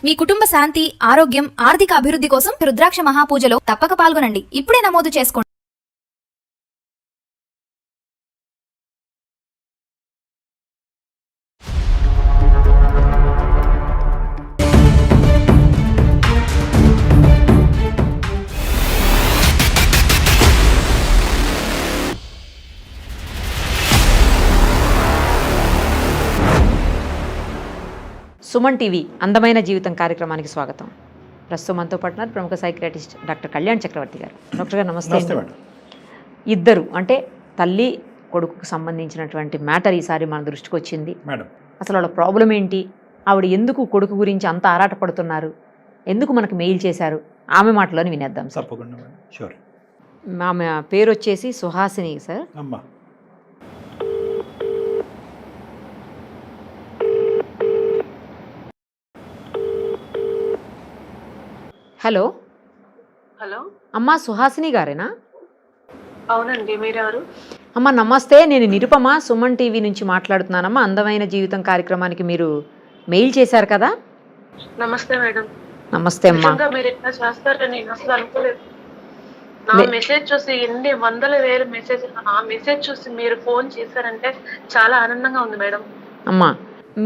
మీ కుటుంబ శాంతి, ఆరోగ్యం, ఆర్థిక అభివృద్ధి కోసం రుద్రాక్ష మహాపూజలో తప్పక పాల్గొనండి. ఇప్పుడే నమోదు చేసుకోండి. సుమన్ టీవీ అందమైన జీవితం కార్యక్రమానికి స్వాగతం. ప్రస్తుతం మనతో పాటు ప్రముఖ సైకియాట్రిస్ట్ డాక్టర్ కళ్యాణ్ చక్రవర్తి గారు. డాక్టర్ గారు నమస్తే. ఇద్దరు అంటే తల్లి కొడుకుకు సంబంధించినటువంటి మ్యాటర్ ఈసారి మన దృష్టికి వచ్చింది. అసలు వాళ్ళ ప్రాబ్లం ఏంటి, ఆవిడ ఎందుకు కొడుకు గురించి అంత ఆరాటపడుతున్నారు, ఎందుకు మనకు మెయిల్ చేశారు, ఆమె మాటలోని వినేద్దాం సార్. ఆమె పేరు వచ్చేసి సుహాసిని సార్. హలో హలో అమ్మా, సుహాసిని గారేనా? అవునండి, మీరెవరు? అమ్మ నమస్తే, నేను నిరుపమ సుమన్ టీవీ నుంచి మాట్లాడుతున్నానమ్మా. అందమైన జీవితం కార్యక్రమానికి మీరు మెయిల్ చేశారు కదా. నమస్తే మేడం. నమస్తే అమ్మా. మీరు ఇట్లా చేస్తారని నేను అసలు అనుకోలేదు. నా మెసేజ్ చూసి ఎన్ని వందల వేల మెసేజ్, ఆ మెసేజ్ చూసి మీరు ఫోన్ చేశారంటే చాలా ఆనందంగా ఉంది మేడం. అమ్మా,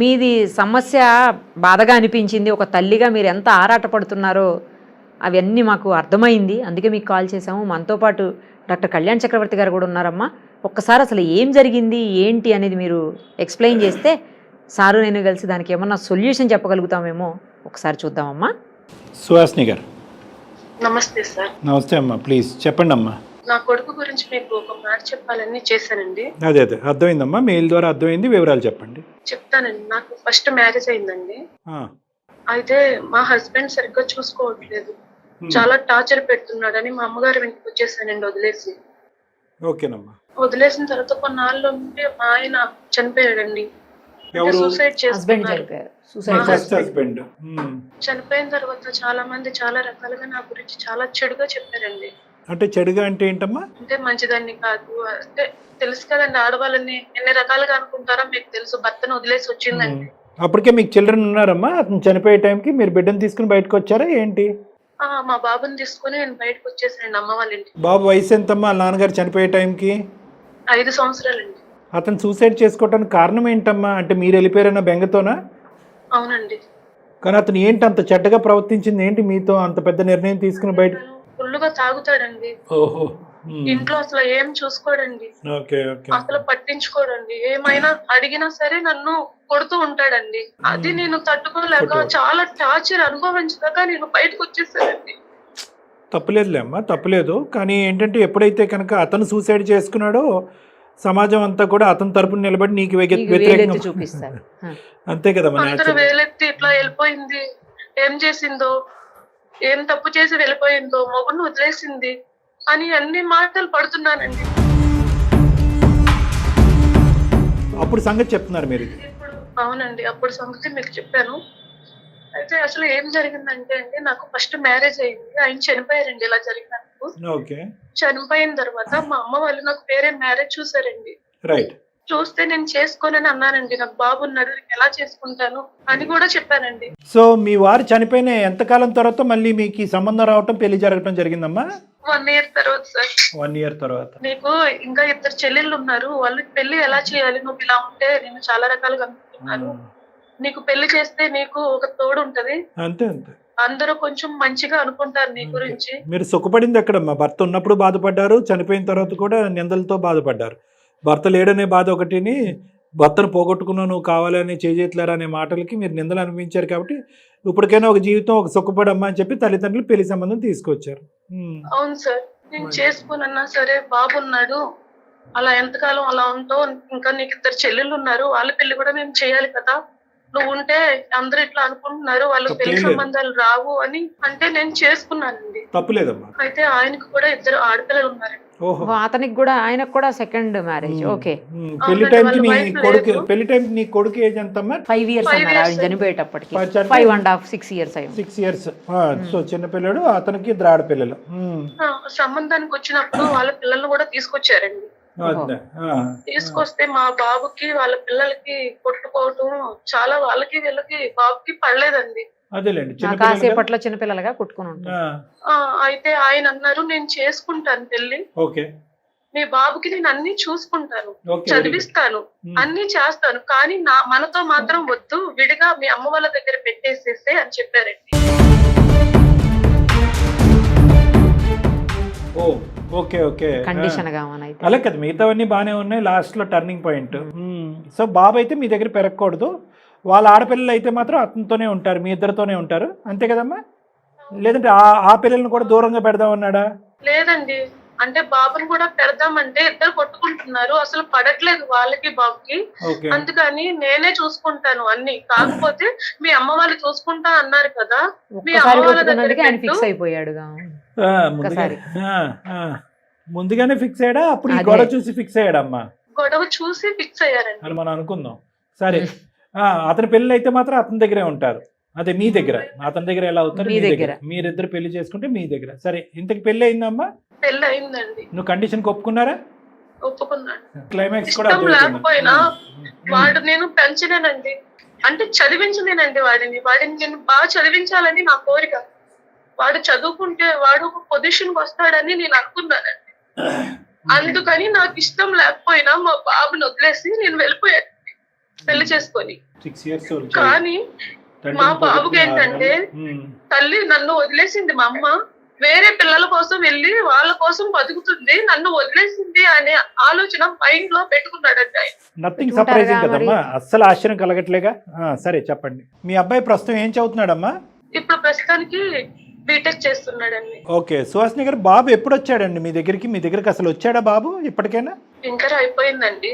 మీది సమస్య బాధగా అనిపించింది. ఒక తల్లిగా మీరు ఎంత ఆరాటపడుతున్నారో అవన్నీ మాకు అర్థమైంది, అందుకే మీకు కాల్ చేసాము. మనతో పాటు డాక్టర్ కళ్యాణ్ చక్రవర్తి గారు కూడా ఉన్నారమ్మా. ఒక్కసారి అసలు ఏం జరిగింది ఏంటి అనేది మీరు ఎక్స్ప్లెయిన్ చేస్తే సారు నేను కలిసి దానికి ఏమన్నా సొల్యూషన్ చెప్పగలుగుతామేమో ఒకసారి చూద్దామమ్మా. సుహాసిని గారు నమస్తే సార్. నమస్తే అమ్మా, ప్లీజ్ చెప్పండి అమ్మా. నా కొడుకు గురించి మీకు ఒక మాట చెప్పాలని చేశానండి. అదే అర్థమైందమ్మా, మెయిల్ ద్వారా అర్థమైంది, వివరాలు చెప్పండి. చెప్తానండి. నాకు ఫస్ట్ మ్యారేజ్ అయిందండి. అయితే మా హస్బెండ్ సరిగ్గా చూసుకోవట్లేదు, చాలా టార్చర్ పెడుతున్నాడని మా అమ్మగారు ఇంటికి వచ్చేసానండి వదిలేసి. ఓకేనమ్మా. వదిలేసిన తర్వాత కొన్నాళ్ళు ఉంటే మా ఆయన చనిపోయాడండి. సూసైడ్ చేసుకున్నారు. చనిపోయిన తర్వాత చాలా మంది చాలా రకాలుగా నా గురించి చాలా చెడుగా చెప్పారండి. అంటే చెడుగా అంటే ఏంటమ్మా? అంటే మంచిదాన్ని కాదు, అంటే తెలుసు కదండి, ఆడవాళ్ళని ఎన్ని రకాలుగా అనుకుంటారో మీకు తెలుసు. భర్తను వదిలేసి వచ్చిందండి. అప్పటికే మీకు చిల్డ్రన్ ఉన్నారమ్మా? అతను చనిపోయే టైంకి మీరు బిడ్డను తీసుకుని బయటకు వచ్చారా ఏంటి? మా బాబుని తీసుకుని నేను బయటకు వచ్చేసానండి అమ్మ వాళ్ళ ఇంటికి. బాబు వయసు ఎంతమ్మా నాన్నగారు చనిపోయే టైంకి? 5 సంవత్సరాలండి. అతను సూసైడ్ చేసుకోవడానికి కారణం ఏంటమ్మా? అంటే మీరు వెళ్ళిపోయారన్న బెంగతోనా? అవునండి. కానీ అతను ఏంటి అంత చెడ్డగా ప్రవర్తించింది ఏంటి మీతో, అంత పెద్ద నిర్ణయం తీసుకుని బయట? ఫుల్లుగా తాగుతాడండి. ఓహో. ఇంట్లో అసలు ఏం చూసుకోడండి, ఓకే. అసలు పట్టించుకోడండి. ఏమైనా అడిగినా సరే నన్ను కొడుతూ ఉంటాడండి. అది నేను తట్టుకోలేక చాలా టార్చర్ అనుభవించదాకా నేను బయటకు వచ్చేసానండి. తప్పులేదులే అమ్మా, తప్పులేదు. కానీ ఏంటంటే ఎప్పుడైతే కనుక అతను సూసైడ్ చేసుకున్నాడో సమాజం అంతా కూడా అతని తరపున నిలబడి నీకు వ్యతిరేకంగా చూపిస్తారు. అంతే కదా. అందరూ వేలెత్తి ఇట్లా వెళ్ళిపోయింది, ఏం చేసిందో, ఏం తప్పు చేసి వెళ్ళిపోయిందో, మొగుడిని వదిలేసింది అని అన్ని మాటలు పడుతున్నానండి. అప్పుడు సంగతి చెప్తున్నారు మీరు? అవునండి, అప్పుడు సంగతి మీకు చెప్పాను. అయితే అసలు ఏం జరిగిందంటే అండి, నాకు ఫస్ట్ మ్యారేజ్ అయింది, ఆయన చనిపోయారండి. ఇలా జరిగినందుకు చనిపోయిన తర్వాత మా అమ్మ వాళ్ళు నాకు వేరే మ్యారేజ్ చూసారండి. చూస్తే నేను చేసుకోనని అన్నానండి. నాకు బాబు ఉన్నాడు, ఎలా చేసుకుంటాను అని కూడా చెప్పానండి. సో మీ వారు చనిపోయిన ఎంతకాలం తర్వాత మళ్ళీ మీకు ఈ సంబంధం రావటం, పెళ్లి జరగటం జరిగిందమ్మా? 1 year తర్వాత సార్. 1 year తర్వాత. నీకు ఇంకా 2 చెల్లెళ్ళు ఉన్నారు, వాళ్ళకి పెళ్లి ఎలా చేయాలి, నువ్వు ఇలా ఉంటే నేను చాలా రకాలుగా అనుకుంటున్నాను, నీకు పెళ్లి చేస్తే నీకు ఒక తోడు ఉంటది, అంతే అందరూ కొంచెం మంచిగా అనుకుంటారు నీ గురించి. మీరు సుఖపడింది ఎక్కడమ్మా? భర్త ఉన్నప్పుడు బాధపడ్డారు, చనిపోయిన తర్వాత కూడా నిందలతో బాధపడ్డారు. భర్త లేడనే బాధ ఒకటిని, భర్తను పోగొట్టుకున్నావు నువ్వు కావాలని చేజేట్లేరా అనే మాటలకి మీరు నిందలు అనిపించారు. కాబట్టి ఇప్పటికైనా ఒక జీవితం ఒక సుఖపడమ్మా అని చెప్పి తల్లిదండ్రులు పెళ్లి సంబంధం తీసుకొచ్చారు. అవును సార్, నేను చేసుకున్నా సరే బాబున్నాడు, అలా ఎంతకాలం అలా ఉంటావు, ఇంకా నీకు 2 చెల్లెళ్ళు ఉన్నారు, వాళ్ళ పెళ్లి కూడా మేము చేయాలి కదా, నువ్వు ఉంటే అందరూ ఇట్లా అనుకుంటున్నారు, వాళ్ళకి పెళ్లి సంబంధాలు రావు అని అంటే నేను చేసుకున్నానండి. తప్పులేదమ్మా. అయితే ఆయనకు కూడా 2 ఆడపిల్లలు ఉన్నారండి. అతనికి కూడా, ఆయనకు కూడా సెకండ్ మ్యారేజ్. ఓకే. పెళ్లి టైంకి నీ కొడుకు ఏజ్ ఎంతమ్మా? 5 years అన్నారు ఆయన చనిపోయేటప్పటికి. 5.5 6 years 6 years. సో చిన్న పిల్లడు, అతనికి 2 ఆడపిల్లలు. సంబంధానికి వచ్చినప్పుడు వాళ్ళ పిల్లల్ని కూడా తీసుకొచ్చారండి. తీసుకొస్తే మా బాబుకి వాళ్ళ పిల్లలకి కొట్టుకోవటం చాలా, వాళ్ళకి వీళ్ళకి బాబుకి పడలేదండి. అదేలేండి నా కాసేపట్లో చిన్నపిల్లలుగా కొట్టుకుని ఉంటారు. అయితే ఆయన అన్నారు, నేను చేసుకుంటాను పెళ్లి, ఓకే మీ బాబుకి నేను అన్ని చూసుకుంటాను, ఓకే చదివిస్తాను, అన్ని చేస్తాను, కానీ మనతో మాత్రం వద్దు, విడిగా మీ అమ్మ వాళ్ళ దగ్గర పెట్టేసేసే అని చెప్పారండి. ఓ ఓకే ఓకే కండిషన్ గా అయితే అలా కదా, మిగతావన్నీ బాగానే ఉన్నాయి, లాస్ట్ లో టర్నింగ్ పాయింట్. సో బాబు అయితే మీ దగ్గర పెరగకూడదు, వాళ్ళ ఆడపిల్లలు అయితే మాత్రం అతనితోనే ఉంటారు, మీ ఇద్దరితోనే ఉంటారు, అంతే కదమ్మా? లేదంటే ఆ పిల్లల్ని కూడా దూరంగా పెడదామన్నాడా? లేదండి, అంటే బాబుని కూడా పెడదామంటే ఇద్దరు కొట్టుకుంటున్నారు, అసలు పడట్లేదు వాళ్ళకి బాబుకి, అందుకని నేనే చూసుకుంటాను అన్ని, కాకపోతే మీ అమ్మ వాళ్ళు చూసుకుంటా అన్నారు కదా, మీ అమ్మ వాళ్ళ దగ్గర ఫిక్స్ అయిపోయాడుగా. ముందుగానే ఫిక్స్ అయ్యాడా, అప్పుడు ఈ గొడవ చూసి ఫిక్స్ అయ్యాడమ్మా? గొడవ చూసి ఫిక్స్ అయ్యారండి అని మనం అనుకుందాం. సరే, అతని పెళ్ళి అయితే మాత్రం అతని దగ్గరే ఉంటారు, అదే మీ దగ్గర, అతని దగ్గర ఎలా అవుతారు? మీ దగ్గర. మీరిద్దరు పెళ్లి చేసుకుంటే మీ దగ్గర. సరే, ఇంతకు పెళ్లి అయిందమ్మా? పెళ్లి అయిందండి. నువ్వు కండిషన్ ఒప్పుకున్నారా? ఒప్పుకున్నాను. క్లైమాక్స్ కూడా లేకపోయినా వాడు నేను పెంచలేనండి, అంటే చదివించలేనండి వాడిని నేను బాగా చదివించాలని నా కోరిక. వాడు చదువుకుంటే వాడు ఒక పొజిషన్ కి వస్తాడని నేను అనుకున్నానండి, అందుకని నాకు ఇష్టం లేకపోయినా మా బాబుని వదిలేసి నేను వెళ్ళిపోయాను పెళ్లి చేసుకొని. 6 years కానీ మా బాబుకి ఏంటంటే తల్లి నన్ను వదిలేసింది, మా అమ్మ వేరే పిల్లల కోసం వెళ్ళి వాళ్ళ కోసం బతుకుతుంది, నన్ను వదిలేసింది అనే ఆలోచన మైండ్ లో పెట్టుకున్నాడండి ఆయన. నథింగ్ సర్ప్రైజింగ్ కదమ్మా, అస్సలు ఆశ్చర్యం కలగట్లేగా. సరే చెప్పండి, మీ అబ్బాయి ప్రస్తుతం ఏం చదువుతున్నాడమ్మా? ఇప్పుడు ప్రస్తుతానికి బీటెక్ చేస్తున్నాడండి. ఓకే, సుహాసిని గారు, బాబు ఎప్పుడు వచ్చాడండి మీ దగ్గరికి? మీ దగ్గరికి అసలు వచ్చాడా బాబు ఇప్పటికైనా? ఇంటర్ అయిపోయిందండి,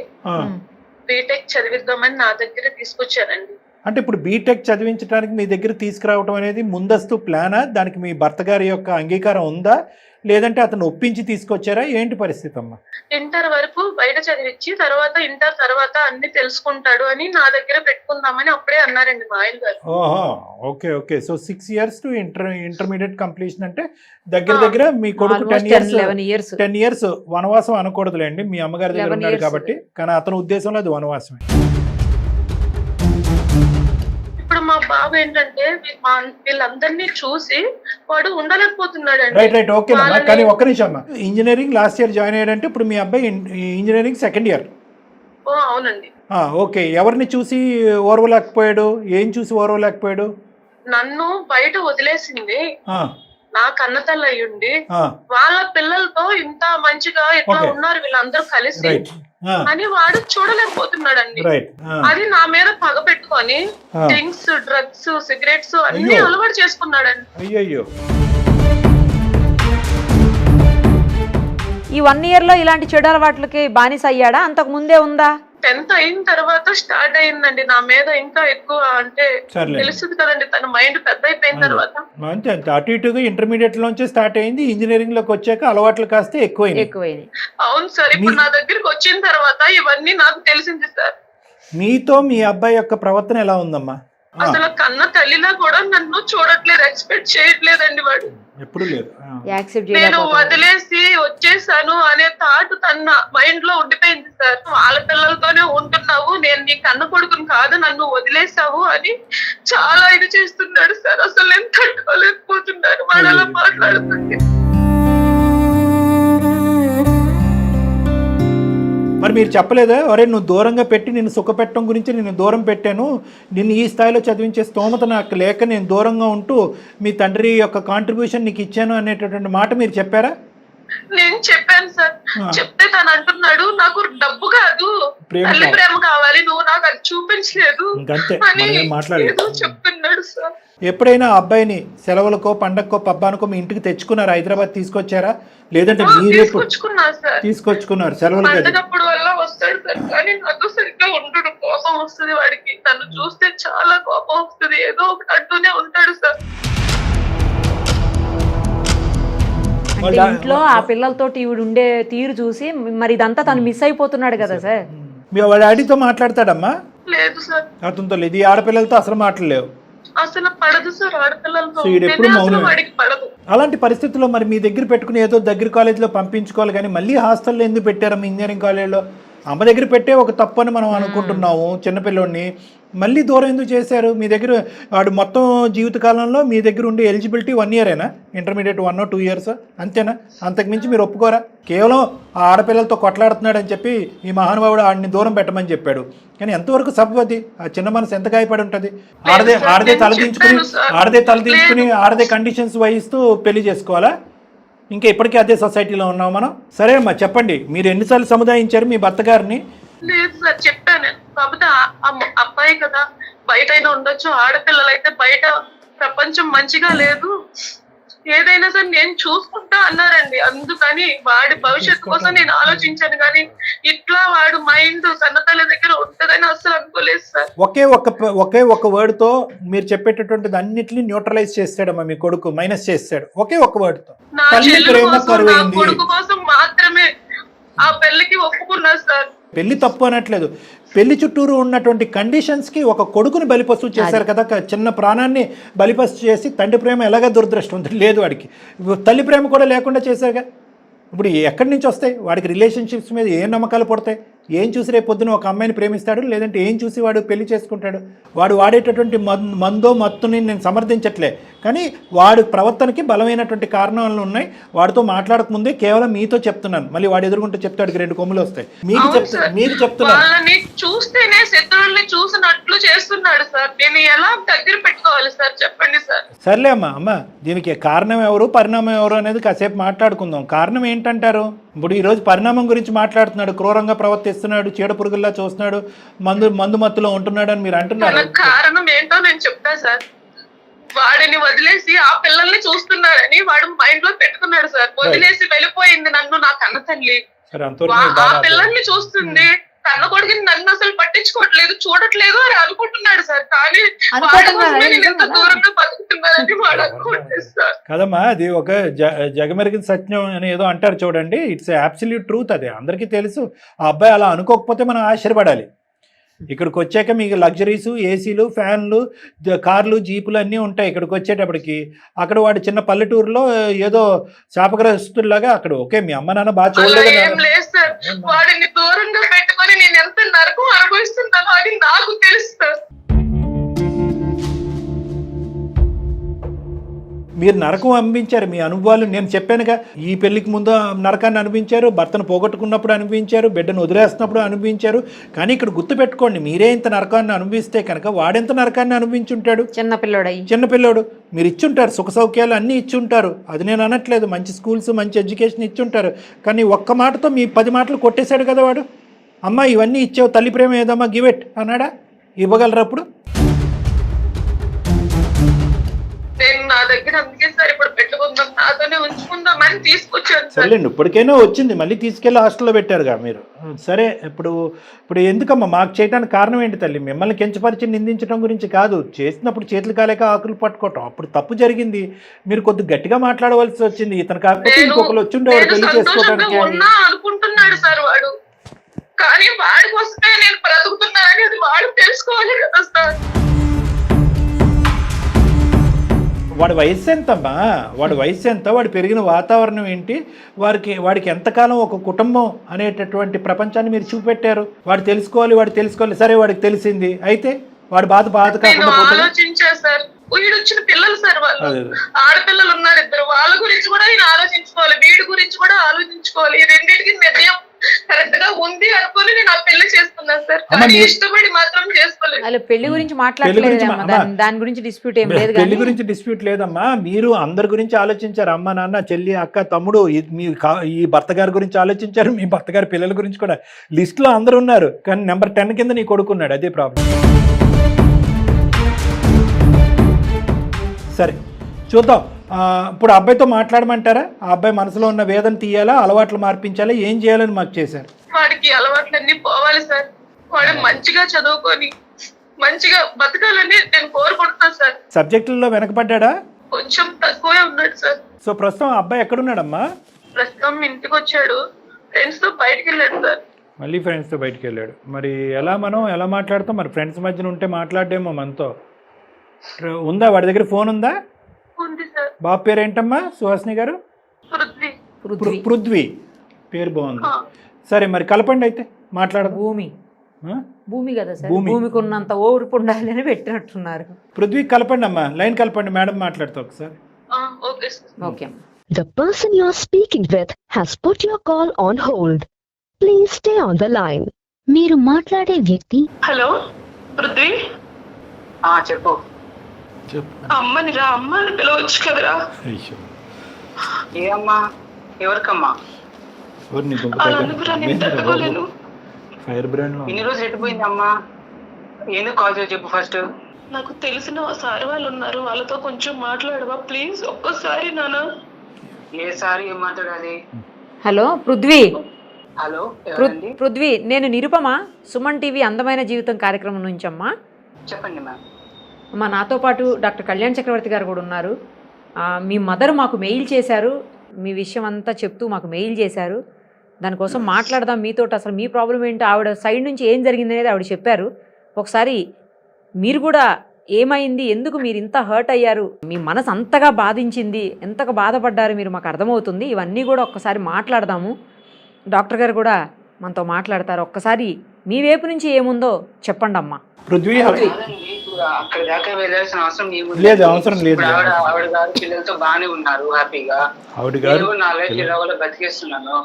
బీటెక్ చదివిద్దామని నా దగ్గర తీసుకొచ్చానండి. అంటే ఇప్పుడు బీటెక్ చదివించడానికి మీ దగ్గర తీసుకురావడం అనేది ముందస్తు ప్లానా? దానికి మీ భర్త గారి యొక్క అంగీకారం ఉందా, లేదంటే అతను ఒప్పించి తీసుకొచ్చారా? ఏంటి పరిస్థితి అమ్మా? ఇంటర్ వరకు బయట చదివించి తర్వాత ఇంటర్ తర్వాత అన్ని తెలుసుకుంటాడు అని నా దగ్గర పెట్టుకుందామని అప్పుడే అన్నారండి మా ఆయన గారు. ఓహో, okay okay. So 6 years to intermediate completion అంటే దగ్గర దగ్గర మీ కొడుకు 10 years వనవాసం అనకూడదులేండి, మీ అమ్మగారి దగ్గర ఉన్నాడు కాబట్టి, కానీ అతని ఉద్దేశంలో అది వనవాసమే. ఇప్పుడు మా బాబు ఏంటంటే వీళ్ళందరినీ చూసి వాడు ఉండలేకపోతున్నాడు. రైట్ ఓకే, కానీ ఒక్క నిమిషం అమ్మా, ఇంజనీరింగ్ లాస్ట్ ఇయర్ జాయిన్ అయ్యాడంటే ఇప్పుడు మీ అబ్బాయి ఇంజనీరింగ్ 2nd year. అవునండి. ఓకే, ఎవరిని చూసి ఓర్వలేకపోయాడు? ఏం చూసి ఓర్వలేకపోయాడు? నన్ను బయట వదిలేసింది, నా కన్నతల్లి అయ్యుండి వాళ్ళ పిల్లలతో ఇంత మంచిగా ఇట్లా ఉన్నారు వీళ్ళందరూ కలిసి అని వాడు చూడలేకపోతున్నాడండి. అది నా మీద పగ పెట్టుకొని డ్రింక్స్, డ్రగ్స్, సిగరెట్స్ అన్ని అలవాటు చేసుకున్నాడండి. అయ్యయ్యో, ఈ 1 year లో ఇలాంటి చెడు అలవాట్లకి బానిస అయ్యాడా? అంతకు ముందే ఉందా? 10th అయిన తర్వాత స్టార్ట్ అయిందండి నా మీద ఇంకా ఎక్కువ, అంటే తెలుస్తుంది కదండి తన మైండ్ పెద్ద అయిపోయిన తర్వాత. అంతే అటు ఇటుగా ఇంటర్మీడియట్ లోంచి స్టార్ట్ అయింది, ఇంజనీరింగ్ లోకి వచ్చాక అలవాట్లు కాస్త ఎక్కువైంది. అవును సార్, ఇప్పుడు నా దగ్గరికి వచ్చిన తర్వాత ఇవన్నీ నాకు తెలిసింది సార్. మీతో మీ అబ్బాయి యొక్క ప్రవర్తన ఎలా ఉందమ్మా? అసలు కన్న తల్లిలా కూడా నన్ను చూడట్లేదు, ఎక్స్పెక్ట్ చేయట్లేదండి వాడు. ఎప్పుడు లేదు, నేను వదిలేసి వచ్చేసాను అనే థాట్ తన మైండ్ లో ఉండిపోయింది సార్. వాళ్ళ పిల్లలతోనే ఉంటున్నావు, నేను నీ కన్న కొడుకుని కాదు, నన్ను వదిలేసావు అని చాలా ఇది చేస్తున్నాడు సార్. అసలు నేను తట్టుకోలేకపోతున్నాను వాడు అలా మాట్లాడుతుంటే. మరి మీరు చెప్పలేదా, ఒరే నువ్వు దూరంగా పెట్టి నిన్ను సుఖపెట్టడం గురించి నేను దూరం పెట్టాను, నిన్ను ఈ స్థాయిలో చదివించే స్తోమత నాకు లేక నేను దూరంగా ఉంటూ మీ తండ్రి యొక్క కాంట్రిబ్యూషన్ నీకు ఇచ్చాను అనేటటువంటి మాట మీరు చెప్పారా? నేను చెప్పాను సార్, చెప్తే తను అంటున్నాడు నాకు డబ్బు కాదు తల్లి ప్రేమ కావాలి, నువ్వు నాకు అది చూపించలేదు అని చెప్తున్నాడు సార్. ఎప్పుడైనా అబ్బాయిని సెలవులకో పండగకో పబ్బానికో మీ ఇంటికి తెచ్చుకున్నారు? హైదరాబాద్ తీసుకొచ్చారా, లేదంటే మీరు తీసుకొచ్చుకున్నారు? సెలవులప్పుడు వల్ల వస్తాడు సార్, కానీ నాకు సరిగ్గా ఉండడు, కోపం వస్తుంది వాడికి, తను చూస్తే చాలా కోపం వస్తుంది, ఏదో ఒకటి అంటూనే ఉంటాడు సార్. ఇంట్లో ఆ పిల్లలతోటి ఈవిడ ఉండే తీరు చూసి మరి ఇదంతా తను మిస్ అయిపోతున్నాడు కదా సార్. మీ డాడీతో మాట్లాడతాడమ్మా? లేదు సార్, అతనితో లేదు, ఈ ఆడపిల్లలతో అసలు మాట్లాడలేవు, అసలు పడదు సార్, ఆడపిల్లలతో వాడికి పడదు. అలాంటి పరిస్థితుల్లో మరి మీ దగ్గర పెట్టుకుని ఏదో దగ్గర కాలేజీలో పంపించుకోవాలి కానీ మళ్ళీ హాస్టల్లో ఎందుకు పెట్టారమ్మా ఇంజనీరింగ్ కాలేజీలో? అమ్మ దగ్గర పెట్టే ఒక తప్పు అని మనం అనుకుంటున్నాము చిన్నపిల్లోడిని. మళ్ళీ దూరం ఎందుకు చేశారు? మీ దగ్గర వాడు మొత్తం జీవితకాలంలో మీ దగ్గర ఉండే ఎలిజిబిలిటీ 1 ఇయరేనా? ఇంటర్మీడియట్ 1 or 2 years అంతేనా? అంతకుమించి మీరు ఒప్పుకోరా? కేవలం ఆ ఆడపిల్లలతో కొట్లాడుతున్నాడు అని చెప్పి ఈ మహానుభావుడు ఆడిని దూరం పెట్టమని చెప్పాడు. కానీ ఎంతవరకు సబ్బది? ఆ చిన్న మనసు ఎంత గాయపడి ఉంటుంది? ఆడదే తలదించుకుని ఆడదే కండిషన్స్ వహిస్తూ పెళ్లి చేసుకోవాలా? ఇంకా ఇప్పటికీ అదే సొసైటీలో ఉన్నాం మనం. సరే అమ్మా, చెప్పండి, మీరు ఎన్నిసార్లు సముదాయించారు మీ భర్త గారిని? లేదు సార్, చెప్పాను. కాకపోతే అబ్బాయి కదా, బయట అయినా ఉండొచ్చు, ఆడపిల్లలు అయితే బయట ప్రపంచం మంచిగా లేదు, ఏదైనా సరే నేను చూసుకుంటా అన్నారండి. అందుకని వాడి భవిష్యత్తు కోసం నేను ఆలోచించాను, కానీ ఇట్లా వాడు మైండ్ కన్నతల్లి దగ్గర ఉంటదని అసలు అనుకోలేదు సార్. ఒకే ఒక వర్డ్ తో మీరు చెప్పేటటువంటిది అన్నిటిని న్యూట్రలైజ్ చేస్తాడమ్మా మీ కొడుకు, మైనస్ చేస్తాడు ఒకే ఒక వర్డ్ తో. నా చెల్లి కోసం, నా కొడుకు కోసం మాత్రమే ఆ పెళ్లికి ఒప్పుకున్నా సార్. పెళ్లి తప్పు అనట్లేదు, పెళ్లి చుట్టూరు ఉన్నటువంటి కండిషన్స్కి ఒక కొడుకుని బలిపశువు చేశారు కదా. చిన్న ప్రాణాన్ని బలిపశు చేసి తండ్రి ప్రేమ ఎలాగ దురదృష్టం లేదు వాడికి, తల్లి ప్రేమ కూడా లేకుండా చేశారుగా. ఇప్పుడు ఎక్కడి నుంచి వస్తాయి వాడికి? రిలేషన్షిప్స్ మీద ఏం నమ్మకాలు పడతాయి? ఏం చూసి రేపు పొద్దున ఒక అమ్మాయిని ప్రేమిస్తాడు, లేదంటే ఏం చూసి వాడు పెళ్లి చేసుకుంటాడు? వాడు వాడేటటువంటి మందో మత్తుని నేను సమర్థించట్లే, కానీ వాడి ప్రవర్తనకి బలమైనటువంటి కారణాలు ఉన్నాయి. వాడితో మాట్లాడకముందే కేవలం మీతో చెప్తున్నాను, మళ్ళీ వాడు ఎదుర్కొంటూ చెప్తాడు 2 కొమ్ములు వస్తాయి. మీకు చెప్తున్నాను, చూస్తేనే శత్రువుల్ని చూసినట్లు చేస్తున్నాడు సార్. నేను ఎలా దగ్గర పెట్టుకోవాలి సార్, చెప్పండి సార్. సర్లే అమ్మా, దీనికి కారణం ఎవరు పరిణామం ఎవరు అనేది కాసేపు మాట్లాడుకుందాం. కారణం ఏంటంటారు? ఇప్పుడు ఈరోజు పరిణామం గురించి మాట్లాడుతున్నాడు, క్రూరంగా ప్రవర్తిస్తున్నాడు, చీడ పురుగుల్లా చూస్తున్నాడు, మందు మత్తులో ఉంటున్నాడు అని మీరు అంటున్నారు. కారణం ఏంటో నేను చెప్తా సార్. వాడిని వదిలేసి ఆ పిల్లల్ని చూస్తున్నాడని వాడు మైండ్ లో పెట్టుకున్నాడు సార్. వదిలేసి వెళ్ళిపోయింది నన్ను, నా కన్న తల్లి. ఆ పిల్లల్ని చూస్తుంది, కన్న కొడుకుని నన్ను అసలు పట్టించుకోవట్లేదు, చూడట్లేదు అని అనుకుంటున్నాడు సార్. కానీ నేను ఎంత దూరంగా బతుకుతున్నానని వాడు అనుకోవట్లేదు సార్. కదమ్మా, అది ఒక జగమెరిగిన సత్యం అని ఏదో అంటారు చూడండి, ఇట్స్ అబ్సల్యూట్ ట్రూత్. అది అందరికీ తెలుసు. ఆ అబ్బాయి అలా అనుకోకపోతే మనం ఆశ్చర్యపడాలి. ఇక్కడికి వచ్చాక మీకు లగ్జరీస్, ఏసీలు, ఫ్యాన్లు, కార్లు, జీపులు అన్నీ ఉంటాయి. ఇక్కడికి వచ్చేటప్పటికి అక్కడ వాడు చిన్న పల్లెటూరులో ఏదో శాపగ్రస్తుల్లాగా అక్కడ ఓకే మీ అమ్మ నాన్న బాగా చూడలేదు. వాడిని దూరంగా పెట్టుకొని నేను ఎంత నరకం అనుభవిస్తున్నానో అది నాకు తెలుసు. మీరు నరకం అనిపించారు, మీ అనుభవాలు నేను చెప్పానుగా. ఈ పెళ్లికి ముందు నరకాన్ని అనిపించారు, భర్తను పోగొట్టుకున్నప్పుడు అనిపించారు, బిడ్డను వదిలేస్తున్నప్పుడు అనిపించారు. కానీ ఇక్కడ గుర్తుపెట్టుకోండి, మీరే ఇంత నరకాన్ని అనుభవిస్తే కనుక వాడెంత నరకాన్ని అనుభవించుంటాడు? చిన్నపిల్లోడు. మీరు ఇచ్చుంటారు, సుఖ సౌఖ్యాలు అన్నీ ఇచ్చుంటారు, అది నేను అనట్లేదు. మంచి స్కూల్స్, మంచి ఎడ్యుకేషన్ ఇచ్చుంటారు. కానీ ఒక్క మాటతో మీ 10 మాటలు కొట్టేశాడు కదా వాడు. అమ్మ ఇవన్నీ ఇచ్చావు, తల్లి ప్రేమ ఏదమ్మా గివ్ ఇట్ అన్నాడా? ఇవ్వగలరా అప్పుడు? నేను నా దగ్గర అందుకే సార్ ఇప్పుడు పెట్టుకుందాం, నాతోనే ఉంచుకుందామని తీసుకొచ్చాను. సరేలేండి, ఇప్పటికైనా వచ్చింది, మళ్ళీ తీసుకెళ్ళి హాస్టల్లో పెట్టారుగా మీరు. సరే, ఇప్పుడు ఎందుకమ్మా మాకు చేయడానికి కారణం ఏంటి తల్లి? మిమ్మల్ని కించపరిచి నిందించడం గురించి కాదు, చేసినప్పుడు చేతులు కాలేక ఆకులు పట్టుకోవటం, అప్పుడు తప్పు జరిగింది. మీరు కొద్దిగా గట్టిగా మాట్లాడవలసి వచ్చింది. ఇతను కాకపోతే ఇంకొకరు వచ్చిండేవారు పెళ్లి చేసుకోవడానికి అనుకుంటున్నాడు సార్ వాడు. కానీ వాడి కోసమే నేను బ్రతుకుతున్నానని అది వాడు తెలుసుకోవాలి కదా సార్. వాడి వయసు ఎంతమ్మా? వాడి వయసు ఎంత? వాడు పెరిగిన వాతావరణం ఏంటి? వాడికి ఎంతకాలం ఒక కుటుంబం అనేటటువంటి ప్రపంచాన్ని మీరు చూపెట్టారు? వాడు తెలుసుకోవాలి. సరే, వాడికి తెలిసింది, అయితే వాడు బాధ కాకుండా ఆలోచించారు సార్. వీడొచ్చిన పిల్లలు సార్, వాళ్ళు ఆడపిల్లలు ఉన్నారు 2, వాళ్ళ గురించి కూడా నేను ఆలోచించుకోవాలి, వీడి గురించి కూడా ఆలోచించుకోవాలి. ఈ రెండింటికి నిర్ణయం కరెక్ట్ గా ఉంది అనుకుని నేను ఆ పెళ్లి చేసుకున్నాను సార్. కానీ ఇష్టపడి మాత్రం చేసుకోలేదు. పెళ్లి గురించి మాట్లాడలేదు, దాని గురించి డిస్ప్యూట్ ఏం లేదు. పెళ్లి గురించి డిస్ప్యూట్ లేదమ్మా. మీరు అందరి గురించి ఆలోచించారు, అమ్మ నాన్న, చెల్లి, అక్క, తమ్ముడు, ఈ భర్త గారి గురించి ఆలోచించారు, మీ భర్త గారి పిల్లల గురించి కూడా. లిస్ట్ లో అందరు ఉన్నారు, కానీ నెంబర్ 10 కింద నీ కొడుకున్నాడు, అదే ప్రాబ్లం. సరే చూద్దాం. ఇప్పుడు అబ్బాయితో మాట్లాడమంటారా? ఆ అబ్బాయి మనసులో ఉన్న వేదన తీయాలా, అలవాట్లు మార్పించాలా, ఏం చేయాలని మాకు చేశారు? వాడికి అలవాట్లన్నీ పోవాలి సార్. వాడు మంచిగా చదువుకొని మంచిగా బతకాలని నేను కోరుకుంటున్నాను సార్. సబ్జెక్టుల్లో వెనకబడ్డా? కొంచెం తక్కువే ఉన్నాడు సార్. సో ప్రస్తుతం అబ్బాయి ఎక్కడున్నాడమ్మా? ప్రస్తుతం ఇంటికి వచ్చాడు, ఫ్రెండ్స్ తో బయటకు వెళ్ళాడు సార్. మళ్ళీ ఫ్రెండ్స్తో బయటకు వెళ్ళాడు. మరి మనం ఎలా మాట్లాడతాం? మరి ఫ్రెండ్స్ మధ్యన ఉంటే మాట్లాడేమో మనతో. ఉందా వాడి దగ్గర? ఫోన్ ఉందా? బాబు పేరు ఏంటమ్మా? సుహాసిని గారు? పృథ్వీ. పేరు బాగుంది. సరే, మరి కలపండి అయితే. మాట్లాడదు. భూమి ఆ? భూమి కదా సార్, భూమి. భూమికి ఉన్నంత ఓర్పు ఉండాలి అని పెట్టినట్టున్నారు. పృథ్వీ కలపండి అమ్మా, లైన్ కలపండి, మేడం మాట్లాడుతా ఒకసారి. Okay sir. Okay. The person you are speaking with has put your call on hold. Please stay on the line. మీరు మాట్లాడే వ్యక్తి హలో పృథ్వీ, చెప్పు. అమ్మని రా, అమ్మని పిలవచ్చు కదరా. అయ్యో, ఏ అమ్మా? ఎవరికమ్మా? ఎవరు నీ అలా అనుకురా, నేను తట్టుకోలేను. ఫైర్ బ్రాండ్ లో ఇన్ని రోజులు ఎట్టిపోయింది అమ్మా? ఎందుకు కాల్ చేసి చెప్పు ఫస్ట్. నాకు తెలిసిన సార్ వాళ్ళు ఉన్నారు, వాళ్ళతో కొంచెం మాట్లాడవా ప్లీజ్? ఒక్కసారి నాన్న. ఏ సారి ఏం మాట్లాడాలి? హలో పృథ్వీ. హలో ఎవరండి? పృథ్వీ, నేను నిరుపమ, సుమన్ టీవీ అందమైన జీవితం కార్యక్రమం నుంచి అమ్మా. చెప్పండి మ్యామ్. మా నాతో పాటు డాక్టర్ కళ్యాణ్ చక్రవర్తి గారు కూడా ఉన్నారు. మీ మదర్ మాకు మెయిల్ చేశారు, మీ విషయం అంతా చెప్తూ మాకు మెయిల్ చేశారు. దానికోసం మాట్లాడదాం మీతో. అసలు మీ ప్రాబ్లం ఏంటో, ఆవిడ సైడ్ నుంచి ఏం జరిగింది అనేది ఆవిడ చెప్పారు. ఒకసారి మీరు కూడా ఏమైంది, ఎందుకు మీరు ఇంత హర్ట్ అయ్యారు, మీ మనసు అంతగా బాధించింది, ఎంతగా బాధపడ్డారు మీరు, మాకు అర్థమవుతుంది. ఇవన్నీ కూడా ఒక్కసారి మాట్లాడదాము. డాక్టర్ గారు కూడా మనతో మాట్లాడతారు. ఒక్కసారి మీ వైపు నుంచి ఏముందో చెప్పండి అమ్మా. పృథ్వీ కాదండి, ఇప్పుడు అక్కడ దాకా వెళ్ళాల్సిన అవసరం ఏముంది? లేదు, అవసరం లేదు. ఇప్పుడు ఆవిడ గారు పిల్లలతో బాగానే ఉన్నారు, హ్యాపీగా. ఆవిడ గారు 4 జిల్లా వల్ల బతికేస్తున్నాను.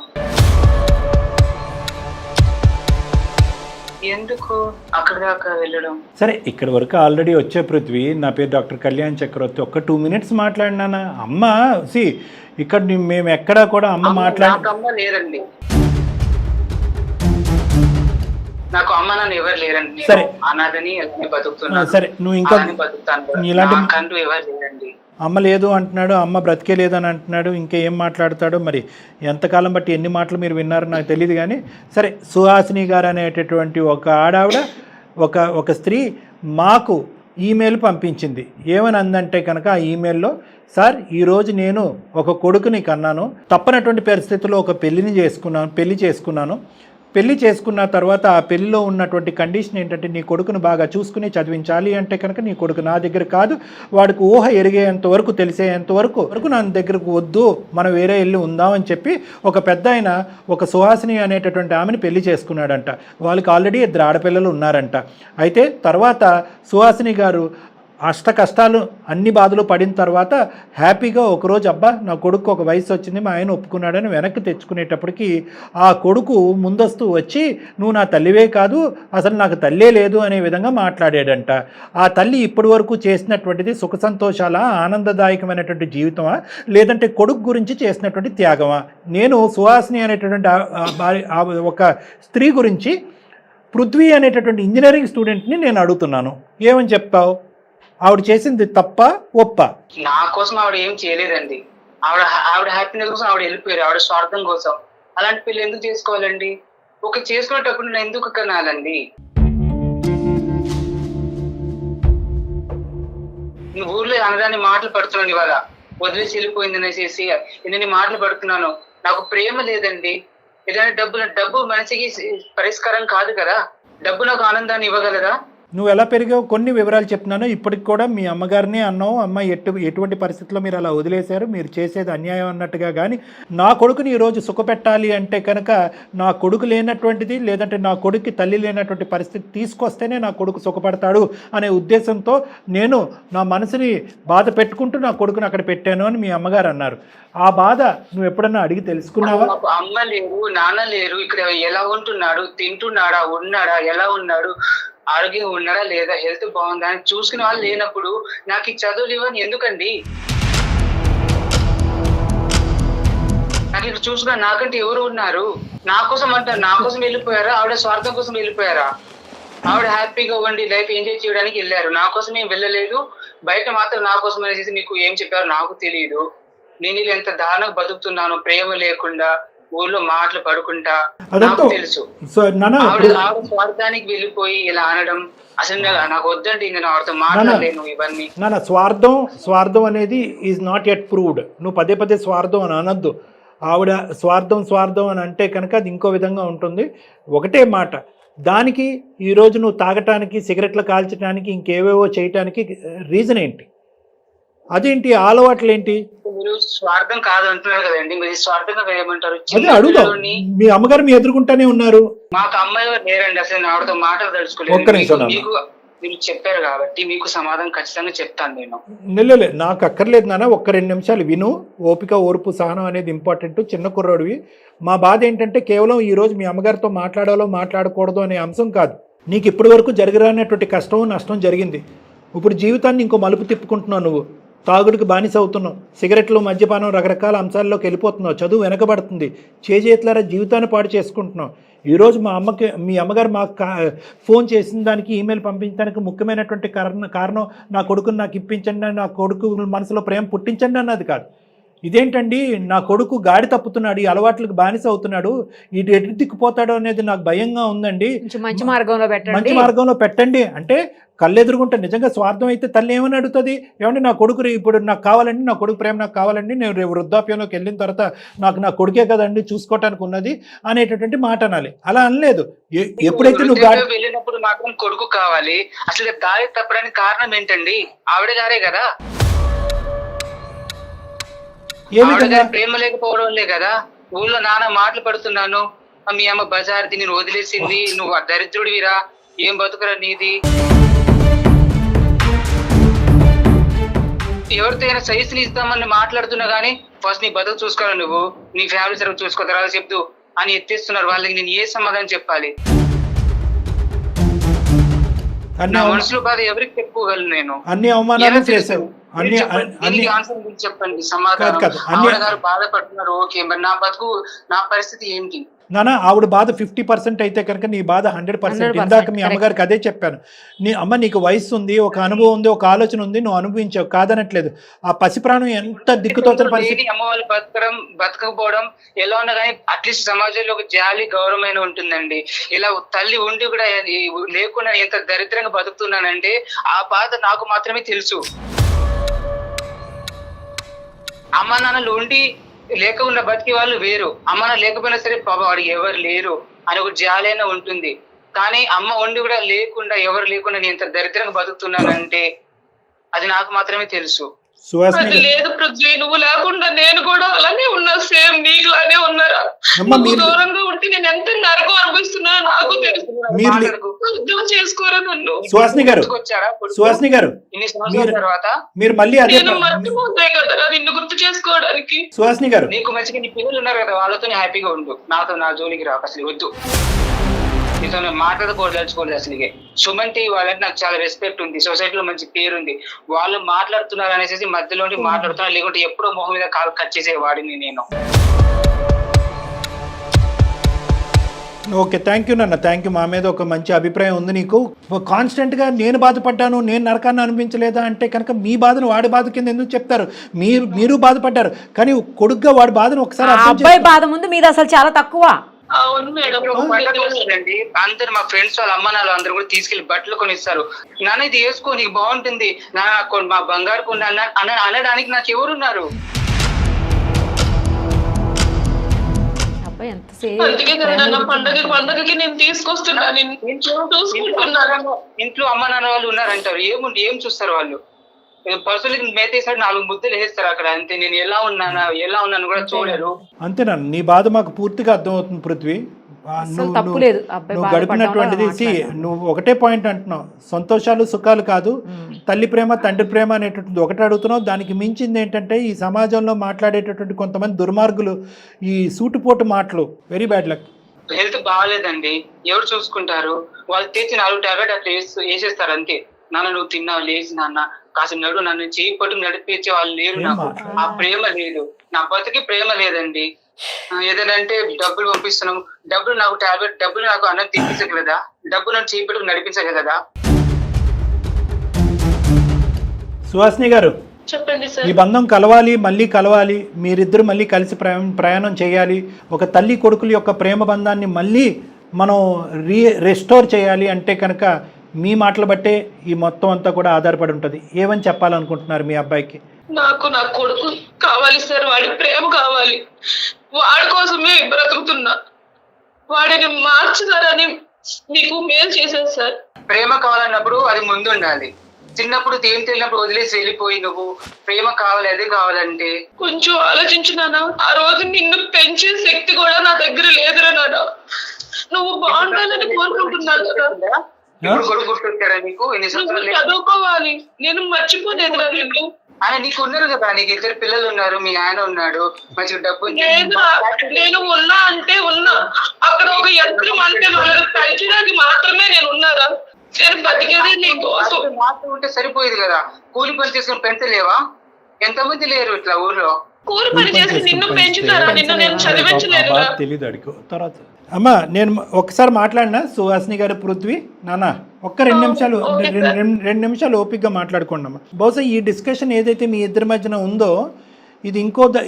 ఎందుకు అక్కడ దాకా వెళ్ళడం? సరే, ఇక్కడ వరకు ఆల్రెడీ వచ్చే పృథ్వీ. నా పేరు డాక్టర్ కళ్యాణ్ చక్రవర్తి. ఒక్క 2 minutes మాట్లాడినానా అమ్మ? ఇక్కడ మేము ఎక్కడా కూడా అమ్మ నాకు అమ్మ లేరండి, నాకు అమ్మ నాన్న ఎవరు లేరండి. సరే, అనాథని అలానే బతుకుతున్నాను. సరే, నువ్వు ఇంకా బతుకుతాను, ఇలాంటి నాకంటూ ఎవరు లేరండి. అమ్మ లేదు అంటున్నాడు, అమ్మ బ్రతికే లేదని అంటున్నాడు. ఇంకా ఏం మాట్లాడతాడో మరి. ఎంతకాలం బట్టి ఎన్ని మాటలు మీరు విన్నారో నాకు తెలియదు. కానీ సరే, సుహాసిని గారు అనేటటువంటి ఒక ఆడావిడ, ఒక స్త్రీ మాకు ఈమెయిల్ పంపించింది. ఏమని అందంటే కనుక ఆ ఈమెయిల్లో, సార్ ఈరోజు నేను ఒక కొడుకుని కన్నాను, తప్పనటువంటి పరిస్థితుల్లో ఒక పెళ్లి చేసుకున్నాను. పెళ్లి చేసుకున్న తర్వాత ఆ పెళ్లిలో ఉన్నటువంటి కండిషన్ ఏంటంటే, నీ కొడుకును బాగా చూసుకుని చదివించాలి అంటే కనుక నీ కొడుకు నా దగ్గర కాదు, వాడికి ఊహ ఎరిగేంత వరకు, తెలిసేంత వరకు నా దగ్గరకు వద్దు, మనం వేరే వెళ్ళి ఉందామని చెప్పి ఒక పెద్ద ఆయన ఒక సుహాసిని అనేటటువంటి ఆమెను పెళ్లి చేసుకున్నాడంట. వాళ్ళకి ఆల్రెడీ 2 ఆడపిల్లలు ఉన్నారంట. అయితే తర్వాత సుహాసిని గారు అష్ట కష్టాలు అన్ని బాధలు పడిన తర్వాత హ్యాపీగా ఒకరోజు, అబ్బా నా కొడుకు ఒక వయసు వచ్చింది, మా ఆయన ఒప్పుకున్నాడని వెనక్కి తెచ్చుకునేటప్పటికి ఆ కొడుకు ముందస్తు వచ్చి, నువ్వు నా తల్లివే కాదు, అసలు నాకు తల్లే లేదు అనే విధంగా మాట్లాడాడంట. ఆ తల్లి ఇప్పటి వరకు చేసినటువంటిది సుఖ సంతోషాల, ఆనందదాయకమైనటువంటి జీవితమా, లేదంటే కొడుకు గురించి చేసినటువంటి త్యాగమా? నేను సుహాసిని అనేటటువంటి ఒక స్త్రీ గురించి, పృథ్వీ అనేటటువంటి ఇంజనీరింగ్ స్టూడెంట్ని నేను అడుగుతున్నాను, ఏమని చెప్తావు? ఆవిడ చేసింది తప్ప ఒప్ప? నా కోసం ఆవిడ ఏం చేయలేదండి. ఆవిడ హ్యాపీనెస్ కోసం ఆవిడ వెళ్ళిపోయారు, ఆవిడ స్వార్థం కోసం. అలాంటి పెళ్లి ఎందుకు చేసుకోవాలండి? ఒక చేసుకునేటప్పుడు నేను ఎందుకు కనాలండి? నువ్వు ఊర్లో అనరాని మాటలు పడుతున్నాను, ఇవాళ వదిలేసి వెళ్ళిపోయింది అనేసి ఎన్ని మాటలు పడుతున్నాను. నాకు ప్రేమ లేదండి. ఏదైనా డబ్బు మనిషికి పరిష్కారం కాదు కదా. డబ్బు నాకు ఆనందాన్ని ఇవ్వగలదా? నువ్వు ఎలా పెరిగావు కొన్ని వివరాలు చెప్తున్నాను. ఇప్పటికి కూడా మీ అమ్మగారిని అన్నావు, అమ్మ ఎటువంటి పరిస్థితుల్లో మీరు అలా వదిలేశారు, మీరు చేసేది అన్యాయం అన్నట్టుగా. కానీ నా కొడుకుని ఈరోజు సుఖపెట్టాలి అంటే కనుక నా కొడుకు లేనటువంటిది, లేదంటే నా కొడుక్కి తల్లి లేనటువంటి పరిస్థితి తీసుకొస్తేనే నా కొడుకు సుఖపడతాడు అనే ఉద్దేశంతో నేను నా మనసుని బాధ పెట్టుకుంటూ నా కొడుకుని అక్కడ పెట్టాను అని మీ అమ్మగారు అన్నారు. ఆ బాధ నువ్వు ఎప్పుడన్నా అడిగి తెలుసుకున్నావా? అమ్మ లేరు, నాన్న లేరు, ఇక్కడ ఎలా ఉంటున్నాడు, తింటున్నాడా, ఉన్నాడా, ఎలా ఉన్నాడు, ఆరోగ్యంగా ఉన్నాడా లేదా, హెల్త్ బాగుందా అని చూసుకునే వాళ్ళు లేనప్పుడు నాకు ఈ చదువులు ఇవ్వని ఎందుకండి? నాకు ఇక్కడ చూసుకున్నా నాకంటే ఎవరు ఉన్నారు? నా కోసం అంటారు, నా కోసం వెళ్ళిపోయారా? ఆవిడ స్వార్థం కోసం వెళ్ళిపోయారా? ఆవిడ హ్యాపీగా ఉండి లైఫ్ ఎంజాయ్ చేయడానికి వెళ్ళారు, నా కోసం ఏం వెళ్ళలేదు. బయట మాత్రం నా కోసం అనేసి మీకు ఏం చెప్పారు నాకు తెలియదు. నేను ఇలా ఎంత దారుణంగా బతుకుతున్నాను, ప్రేమ లేకుండా, ఊర్లో మాటలు పడుకుంటా. నాకు తెలుసు ఆవిడ స్వార్థానికి వెళ్ళిపోయి ఇలా అనడం అసలు నాకు వద్దండి. నేను ఆవిడతో మాట్లాడలేను ఇవన్నీ. నా స్వార్థం అనేది ఈజ్ నాట్ ఎట్ ప్రూవ్డ్. నువ్వు పదే స్వార్థం అని అనొద్దు. ఆవిడ స్వార్థం అని అంటే కనుక అది ఇంకో విధంగా ఉంటుంది. ఒకటే మాట, దానికి ఈరోజు నువ్వు తాగటానికి, సిగరెట్లు కాల్చడానికి, ఇంకేవేవో చేయటానికి రీజన్ ఏంటి? అదేంటి ఆ అలవాట్లు ఏంటి? మీరు స్వార్థం కాదు అంటున్నారు కదండి, మీరు స్వార్థంగా ఏమంటారు? అదే అడుగుదాం. మీ అమ్మగారు మీ ఎదుర్కొంటానే ఉన్నారు. మాకు అమ్మాయి ఎవరు లేరండి, అసలు నేను ఆవిడతో మాటలు ఒక్క తలుచుకోలేదు. నిమిషం నాన్న. మీకు మీరు చెప్పారు కాబట్టి మీకు సమాధానం ఖచ్చితంగా చెప్తాను నేను. నెల్లలే నాకు అక్కర్లేదు నాన్న, ఒక్క 2 నిమిషాలు విను. ఓపిక, ఓర్పు, సహనం అనేది ఇంపార్టెంట్. చిన్న కుర్రోడివి. మా బాధ ఏంటంటే కేవలం ఈరోజు మీ అమ్మగారితో మాట్లాడాలో మాట్లాడకూడదు అనే అంశం కాదు. నీకు ఇప్పటి వరకు జరగరానటువంటి కష్టం నష్టం జరిగింది. ఇప్పుడు జీవితాన్ని ఇంకో మలుపు తిప్పుకుంటున్నావు. నువ్వు తాగుడికి బానిస అవుతున్నావు, సిగరెట్లు, మద్యపానం, రకరకాల అంశాల్లోకి వెళ్ళిపోతున్నావు, చదువు వెనకబడుతుంది, చేజేతులారా జీవితాన్ని పాడు చేసుకుంటున్నావు. ఈరోజు మీ అమ్మగారు మాకు ఫోన్ చేసిన దానికి, ఈమెయిల్ పంపించడానికి ముఖ్యమైనటువంటి కారణం నా కొడుకుని నాకు ఇప్పించండి, నా కొడుకు మనసులో ప్రేమ పుట్టించండి అన్నది కాదు. ఇదేంటండి, నా కొడుకు గాడి తప్పుతున్నాడు, ఈ అలవాట్లకు బానిస అవుతున్నాడు, ఇటు ఎటు దిక్కుపోతాడో అనేది నాకు భయంగా ఉందండి, మంచి మార్గంలో పెట్టండి, మంచి మార్గంలో పెట్టండి అంటే కళ్ళెదురుగుంటే నిజంగా స్వార్థం అయితే తల్లి ఏమని అడుగుతుంది? ఏమంటే నా కొడుకు ఇప్పుడు నాకు కావాలండి, నా కొడుకు ప్రేమ నాకు కావాలండి, నేను రేపు వృద్ధాప్యంలోకి వెళ్ళిన తర్వాత నాకు నా కొడుకే కదండి చూసుకోవటానికి ఉన్నది అనేటటువంటి మాట అనాలి. అలా అనలేదు. ఎప్పుడైతే నువ్వు వెళ్ళినప్పుడు మాత్రం కొడుకు కావాలి, అసలు దారి తప్పడానికి కారణం ఏంటండి? ఆవిడ గారే కదా, ప్రేమ లేకపోవడం కదా. ఊళ్ళో నాన్న మాటలు పడుతున్నాను, మీ అమ్మ బజార్ది నేను వదిలేసింది, నువ్వు దరిద్రుడివిరా, ఏం బతుకురా నీది. ఎవరితో అయినా సైజుని ఇస్తామని మాట్లాడుతున్నా గానీ ఫస్ట్ నీ బతుకు చూసుకోవాలి, నువ్వు నీ ఫ్యామిలీ సర్వ్ చూసుకో, తర్వాత చెప్తూ అని ఎత్తేస్తున్నారు. వాళ్ళకి నేను ఏ సమాధానం చెప్పాలి? నా మనసులో బాధ ఎవరికి చెప్పుకోగలను నేను? అన్ని అవమానాలు చేసావు. చెప్పండి సమాధానం. ఆవిడ గారు బాధపడుతున్నారు, ఓకే, మరి నా బతుకు, నా పరిస్థితి ఏంటి? నానా ఆవిడ బాధ 50% అయితే కనుక నీ బాధ 100%. ఇందాక మీ అమ్మగారికి అదే చెప్పాను. నీకు వయసు ఉంది, ఒక అనుభవం ఉంది, ఒక ఆలోచన ఉంది, నువ్వు అనుభవించావు, కాదనట్లేదు. ఆ పసి ప్రాణం ఎంత దిక్కుతోచని పరిస్థితి. అమ్మ వాళ్ళు బతకపోవడం ఎలా ఉన్నా కానీ అట్లీస్ట్ సమాజంలో ఒక జాలి, గౌరవమైన ఉంటుందండి. ఇలా తల్లి ఉండి కూడా లేకుండా ఎంత దరిద్రంగా బతుకుతున్నానంటే ఆ బాధ నాకు మాత్రమే తెలుసు. అమ్మ నాన్నలు ఉండి లేక ఉన్న బతికి వాళ్ళు వేరు, అమ్మ నాన్న లేకపోయినా సరే పాప వాడికి ఎవరు లేరు అని ఒక జాలైనా ఉంటుంది. కానీ అమ్మ ఉండి కూడా లేకుండా, ఎవరు లేకుండా నేను ఇంత దరిద్రంగా బతుకుతున్నానంటే అది నాకు మాత్రమే తెలుసు. అది లేదు పృథ్వీ, నువ్వు లేకుండా నేను కూడా అలానే ఉన్నా, సేమ్ నీకులానే ఉన్నారా. దూరంగా ఉంటే నేను ఎంత నరకం అనుభవిస్తున్నానో నాకు తెలుసు. అర్థం చేసుకోరా నన్ను. సుహాసిని గారు ఇన్ని సంవత్సరాల తర్వాత మీరు మళ్ళీ నేను మర్చిపోతాయి కదా నిన్ను గుర్తు చేసుకోవడానికి. సుహాసిని గారు, నీకు మంచిగా నీ పిల్లలు ఉన్నారు కదా, వాళ్ళతో హ్యాపీగా ఉండు, నాతో నా జోలికి రాక అసలు వద్దు. నీతో మాట్లాడకూడదలుచుకోలేదు అసలు. సుమన్ టీవీ వాళ్ళంటే నాకు చాలా రెస్పెక్ట్ ఉంది, సొసైటీలో మంచి పేరు ఉంది. వాళ్ళు మాట్లాడుతున్నారు అనేసి మధ్యలోండి మాట్లాడుతున్నారు, లేకుంటే ఎప్పుడో మొహం మీద కాలు కట్ చేసేవాడిని నేను. ఓకే, థ్యాంక్ యూ నాన్న, థ్యాంక్ యూ. మా మీద ఒక మంచి అభిప్రాయం ఉంది నీకు. కాన్స్టెంట్గా నేను బాధపడ్డాను, నేను నరకాన్ని అనిపించలేదా అంటే కనుక మీ బాధను వాడి బాధ కింద ఎందుకు చెప్తారు? మీరు బాధపడ్డారు, కానీ కొడుకుగా వాడి బాధను ఒకసారి అబ్బాయి బాధ ముందు మీద అసలు చాలా తక్కువ. అవును మేడం. అందరు మా ఫ్రెండ్స్ వాళ్ళ అమ్మ నాన్న అందరూ కూడా తీసుకెళ్లి బట్టలు కొనిస్తారు. నాన్న ఇది వేసుకో, నీకు బాగుంటుంది, మా బంగారు కొండ అనడానికి నాకు ఎవరున్నారు? పండుగకి నేను తీసుకొస్తున్నాను, ఇంట్లో అమ్మ నాన్న వాళ్ళు ఉన్నారంటారు, ఏం చూస్తారు వాళ్ళు? పర్సనల్ మేతేసాడు, 4 ముద్దలు వేస్తారు అక్కడ, అంతే. నేను ఎలా ఉన్నాను కూడా చూడరు. అంతేనా? నీ బాధ మాకు పూర్తిగా అర్థమవుతుంది పృథ్వీ. నువ్వు గడిపినటువంటిది నువ్వు ఒకటే పాయింట్ అంటున్నావు, సంతోషాలు సుఖాలు కాదు, తల్లి ప్రేమ తండ్రి ప్రేమ అనేటటువంటి ఒకటి అడుగుతున్నావు. దానికి మించింది ఏంటంటే ఈ సమాజంలో మాట్లాడేటటువంటి కొంతమంది దుర్మార్గులు, ఈ సూటుపోటు మాటలు, వెరీ బ్యాడ్ లక్. హెల్త్ బాగాలేదండి, ఎవరు చూసుకుంటారు? వాళ్ళు తెచ్చి 4 టాబ్లెట్ అట్లా వేసేస్తారు అంతే. నాన్న నువ్వు తిన్నావు, లేచి నాన్న కాస్త నడు, నన్ను చేయి పట్టుకు నడిపించే వాళ్ళు లేరు నాకు. ఆ ప్రేమ లేదు, నా బతికి ప్రేమ లేదండి. ఏదంటే డబ్బులు పంపిస్తున్నాం, డబ్బులు నాకు టాబ్లెట్, డబ్బులు నాకు అన్నం తినిపించగలదా? డబ్బులు నన్ను చేయి పట్టుకు నడిపించగలదా? సుహాసిని గారు, చెప్పండి సార్. ఈ బంధం కలవాలి, మళ్ళీ కలవాలి, మీరిద్దరు మళ్ళీ కలిసి ప్రయాణం చేయాలి. ఒక తల్లి కొడుకుల యొక్క ప్రేమ బంధాన్ని మళ్ళీ మనం రెస్టోర్ చేయాలి అంటే కనుక మీ మాటలు బట్టే ఈ మొత్తం అంతా కూడా ఆధారపడి ఉంటుంది. ఏమని చెప్పాలనుకుంటున్నారు మీ అబ్బాయికి? నాకు నా కొడుకు కావాలి సార్, వాడి ప్రేమ కావాలి, వాడి కోసమే బ్రతుకుతున్నా, వాడిని మార్చుతారని మీకు మేలు చేశాను సార్. ప్రేమ కావాలన్నప్పుడు అది ముందు ఉండాలి, చిన్నప్పుడు ఏం తెలియనప్పుడు వదిలేసి వెళ్ళిపోయి నువ్వు ప్రేమ కావాలి అదే కావాలంటే కొంచెం ఆలోచించినానా, ఆ రోజు నిన్ను పెంచే శక్తి కూడా నా దగ్గర లేదురా నాన్న. నువ్వు బాగుండాలని కోరుకుంటున్నాను కదా. ఇప్పుడు కొడుకు గుర్తొచ్చారా నీకు? ఎన్ని నువ్వు సంవత్సరాలు చదువుకోవాలి, నేను మర్చిపోలేదురా నిన్ను. ఆయన నీకు ఉన్నారు కదా, నీకు 2 పిల్లలు ఉన్నారు, మీ ఆయన ఉన్నాడు, మంచిగా డబ్బు ఉంది. నేను ఉన్నా అంటే ఉన్నా, అక్కడ ఒక యంత్రం అంటే మనల్ని పెంచడానికి మాత్రమే నేను ఉన్నారా. నేను బతికేది నీకోసం. మాత్రం ఉంటే సరిపోయేది కదా, కూలి పని చేసుకుని పెంచలేవా? ఎంతమంది లేరు ఇట్లా ఊర్లో. కూలి పని చేసి నిన్ను పెంచుతారా? నిన్ను నేను చదివించలేదురా. తెలీదు అడిగో తర్వాత. అమ్మా నేను ఒకసారి మాట్లాడినా సుహాసిని గారు, పృథ్వీ నాన్న ఒక్క 2 నిమిషాలు 2 నిమిషాలు ఓపికగా మాట్లాడుకోండి అమ్మా. బహుశా ఈ డిస్కషన్ ఏదైతే మీ ఇద్దరి మధ్యన ఉందో ఇది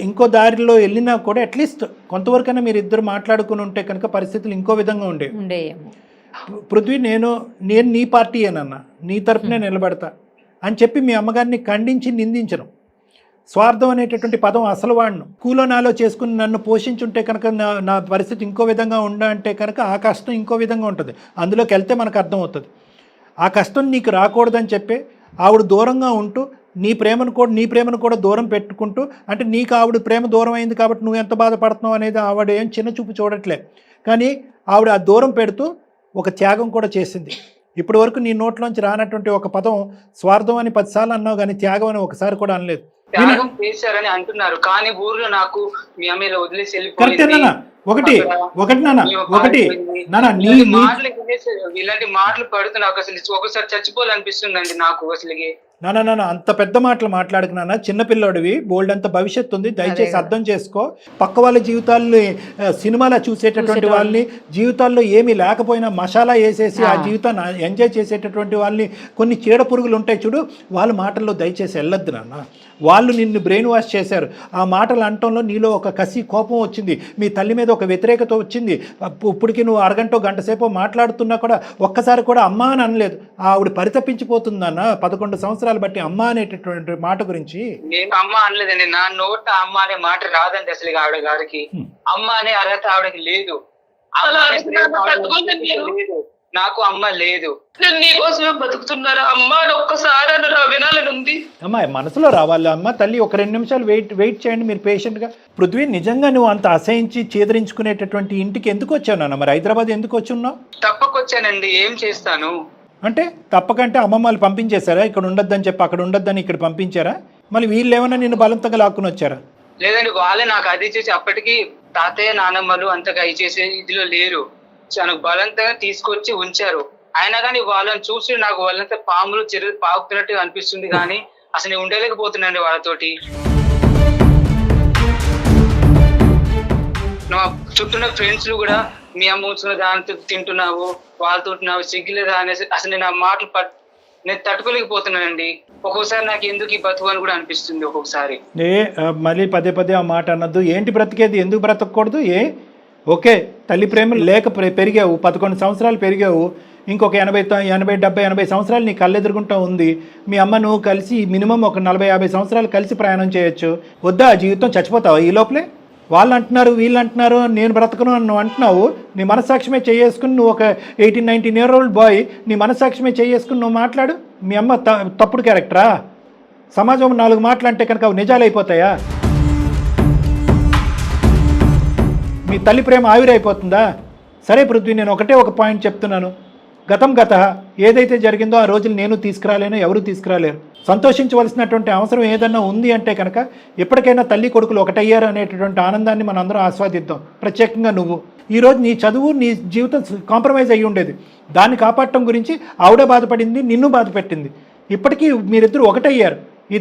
ఇంకో దారిలో వెళ్ళినా కూడా అట్లీస్ట్ కొంతవరకైనా మీరు ఇద్దరు మాట్లాడుకుని ఉంటే కనుక పరిస్థితులు ఇంకో విధంగా ఉండేయేమో. పృథ్వీ నేను నీ పార్టీయేనన్నా, నీ తరపునే నిలబడతా అని చెప్పి మీ అమ్మగారిని ఖండించి నిందించను. స్వార్థం అనేటటువంటి పదం అసలు వాడను. కూలో నాలో చేసుకుని నన్ను పోషించుంటే కనుక నా పరిస్థితి ఇంకో విధంగా అంటే కనుక ఆ కష్టం ఇంకో విధంగా ఉంటుంది. అందులోకి వెళ్తే మనకు అర్థమవుతుంది. ఆ కష్టం నీకు రాకూడదని చెప్పి ఆవిడ దూరంగా ఉంటూ నీ ప్రేమను కూడా దూరం పెట్టుకుంటూ, అంటే నీకు ఆవిడ ప్రేమ దూరం అయింది కాబట్టి నువ్వు ఎంత బాధపడుతున్నావు అనేది ఆవిడ ఏం చిన్న చూపు చూడట్లే. కానీ ఆవిడ ఆ దూరం పెడుతూ ఒక త్యాగం కూడా చేసింది. ఇప్పటి వరకు నీ నోట్లోంచి రానటువంటి ఒక పదం స్వార్థం అని 10 సార్లు అన్నావు, కానీ త్యాగం అని ఒకసారి కూడా అనలేదు. త్యాగం చేశారని అంటున్నారు, కానీ ఊర్లో నాకు మీ అమ్మ వదిలేసి కరెక్టేనా? ఒకటి ఇలాంటి మాటలు పడుతూ నాకు అసలు ఒకసారి చచ్చిపోవాలనిపిస్తుందండి నాకు అసలు. నాన్న అంత పెద్ద మాటలు మాట్లాడకు నాన్న, చిన్నపిల్లాడివి, బోల్డ్ అంత భవిష్యత్తు ఉంది, దయచేసి అర్థం చేసుకో. పక్క వాళ్ళ జీవితాల్ని సినిమాలో చూసేటటువంటి వాళ్ళని, జీవితాల్లో ఏమీ లేకపోయినా మసాలా వేసేసి ఆ జీవితాన్ని ఎంజాయ్ చేసేటటువంటి వాళ్ళని, కొన్ని చీడ పురుగులు ఉంటాయి చూడు, వాళ్ళ మాటల్లో దయచేసి వెళ్ళొద్దు నాన్న. వాళ్ళు నిన్ను బ్రెయిన్ వాష్ చేశారు. ఆ మాటలు అనటంలో నీలో ఒక కసి, కోపం వచ్చింది, మీ తల్లి మీద ఒక వ్యతిరేకత వచ్చింది. ఇప్పటికి నువ్వు అరగంట గంట సేపు మాట్లాడుతున్నా కూడా ఒక్కసారి కూడా అమ్మ అని అనలేదు. ఆవిడ పరితపించిపోతుందన్న 11 సంవత్సరాలు బట్టి అమ్మ అనేటటువంటి మాట గురించి. నేను అమ్మ అనలేదండి, నా నోట అమ్మ అనే మాట రాదండి అసలు. ఆవిడ గారికి అమ్మ అనే అర్హత ఆవిడకి లేదు, నాకు అమ్మ లేదు. నేను నీకోసమే బతుకుతున్నారా అమ్మ అని ఒక్కసారి వినాలని ఉంది. అమ్మ మనసులో రావాలి అమ్మ. తల్లి ఒక 2 నిమిషాలు వెయిట్ చేయండి మీరు పేషెంట్గా. పృథ్వీ నిజంగా నువ్వు అంత అసహించి చేదరించుకునేటటువంటి ఇంటికి ఎందుకు వచ్చావు నాన్న? మరి హైదరాబాద్ ఎందుకు వచ్చున్నావు? తప్పకొచ్చానండి, ఏం చేస్తాను అంటే తప్పకంటే అమ్మమ్మ వాళ్ళు పంపించేశారా? ఇక్కడ ఉండొద్దని చెప్పి అక్కడ ఉండొద్దని ఇక్కడ పంపించారా? మళ్ళీ వీళ్ళు ఏమన్నా నిన్ను బలంతంగా లాక్కుని వచ్చారా? లేదండి, వాళ్ళే నాకు అది చేసి, అప్పటికి తాతయ్య నానమ్మలు అంతగా చేసే ఇదిలో లేరు, నాకు బలంతంగా తీసుకొచ్చి ఉంచారు. అయినా కానీ వాళ్ళని చూసి నాకు వాళ్ళంతా పాములు చెరువు పాకుతున్నట్టు అనిపిస్తుంది, కానీ అసలు నేను ఉండలేకపోతున్నాండి వాళ్ళతోటి. నా చుట్టూ ఫ్రెండ్స్ కూడా మీ అమ్మ ఉంచుకున్న దాంతో తింటున్నావు, వాళ్ళతో సిగ్గులేదా అనేసి అసలు నేను ఆ మాటలు నేను తట్టుకోలేకపోతున్నానండి. ఒక్కొక్కసారి నాకు ఎందుకు ఈ బతుకు అని కూడా అనిపిస్తుంది ఒక్కొక్కసారి. మళ్ళీ పదే ఆ మాట అన్నద్దు. ఏంటి బ్రతికేది, ఎందుకు బ్రతకూడదు? ఓకే, తల్లి ప్రేమ లేక పెరిగావు, 11 సంవత్సరాలు పెరిగావు, ఇంకొక 80 సంవత్సరాలు నీ కళ్ళెదురుగుంటా ఉంది. మీ అమ్మ నువ్వు కలిసి మినిమం ఒక 40-50 సంవత్సరాలు కలిసి ప్రయాణం చేయొచ్చు. వద్దా ఆ జీవితం? చచ్చిపోతావా ఈ లోపలే? వాళ్ళు అంటున్నారు, వీళ్ళు అంటున్నారు, నేను బ్రతకను అని నువ్వు అంటున్నావు. నీ మనస్సాక్షిమే చేసుకుని నువ్వు ఒక 18-19 year old బాయ్, నీ మనస్సాక్షిమే చేసుకుని నువ్వు మాట్లాడు. మీ అమ్మ తప్పుడు క్యారెక్టరా? సమాజం 4 మాటలు అంటే కనుక అవి నిజాలు అయిపోతాయా? మీ తల్లి ప్రేమ ఆవిరైపోతుందా? సరే పృథ్వీ, నేను ఒక పాయింట్ చెప్తున్నాను. గతం ఏదైతే జరిగిందో ఆ రోజులు నేను తీసుకురాలేను, ఎవరు తీసుకురాలేరు. సంతోషించవలసినటువంటి అవసరం ఏదన్నా ఉంది అంటే కనుక ఎప్పటికైనా తల్లి కొడుకులు ఒకటయ్యారు అనేటటువంటి ఆనందాన్ని మనం అందరం ఆస్వాదిద్దాం. ప్రత్యేకంగా నువ్వు ఈరోజు నీ చదువు, నీ జీవితం కాంప్రమైజ్ అయ్యి ఉండేది. దాన్ని కాపాడటం గురించి ఆవిడ బాధపడింది, నిన్ను బాధ పెట్టింది. ఇప్పటికీ మీరిద్దరు ఒకటయ్యారు. ఈ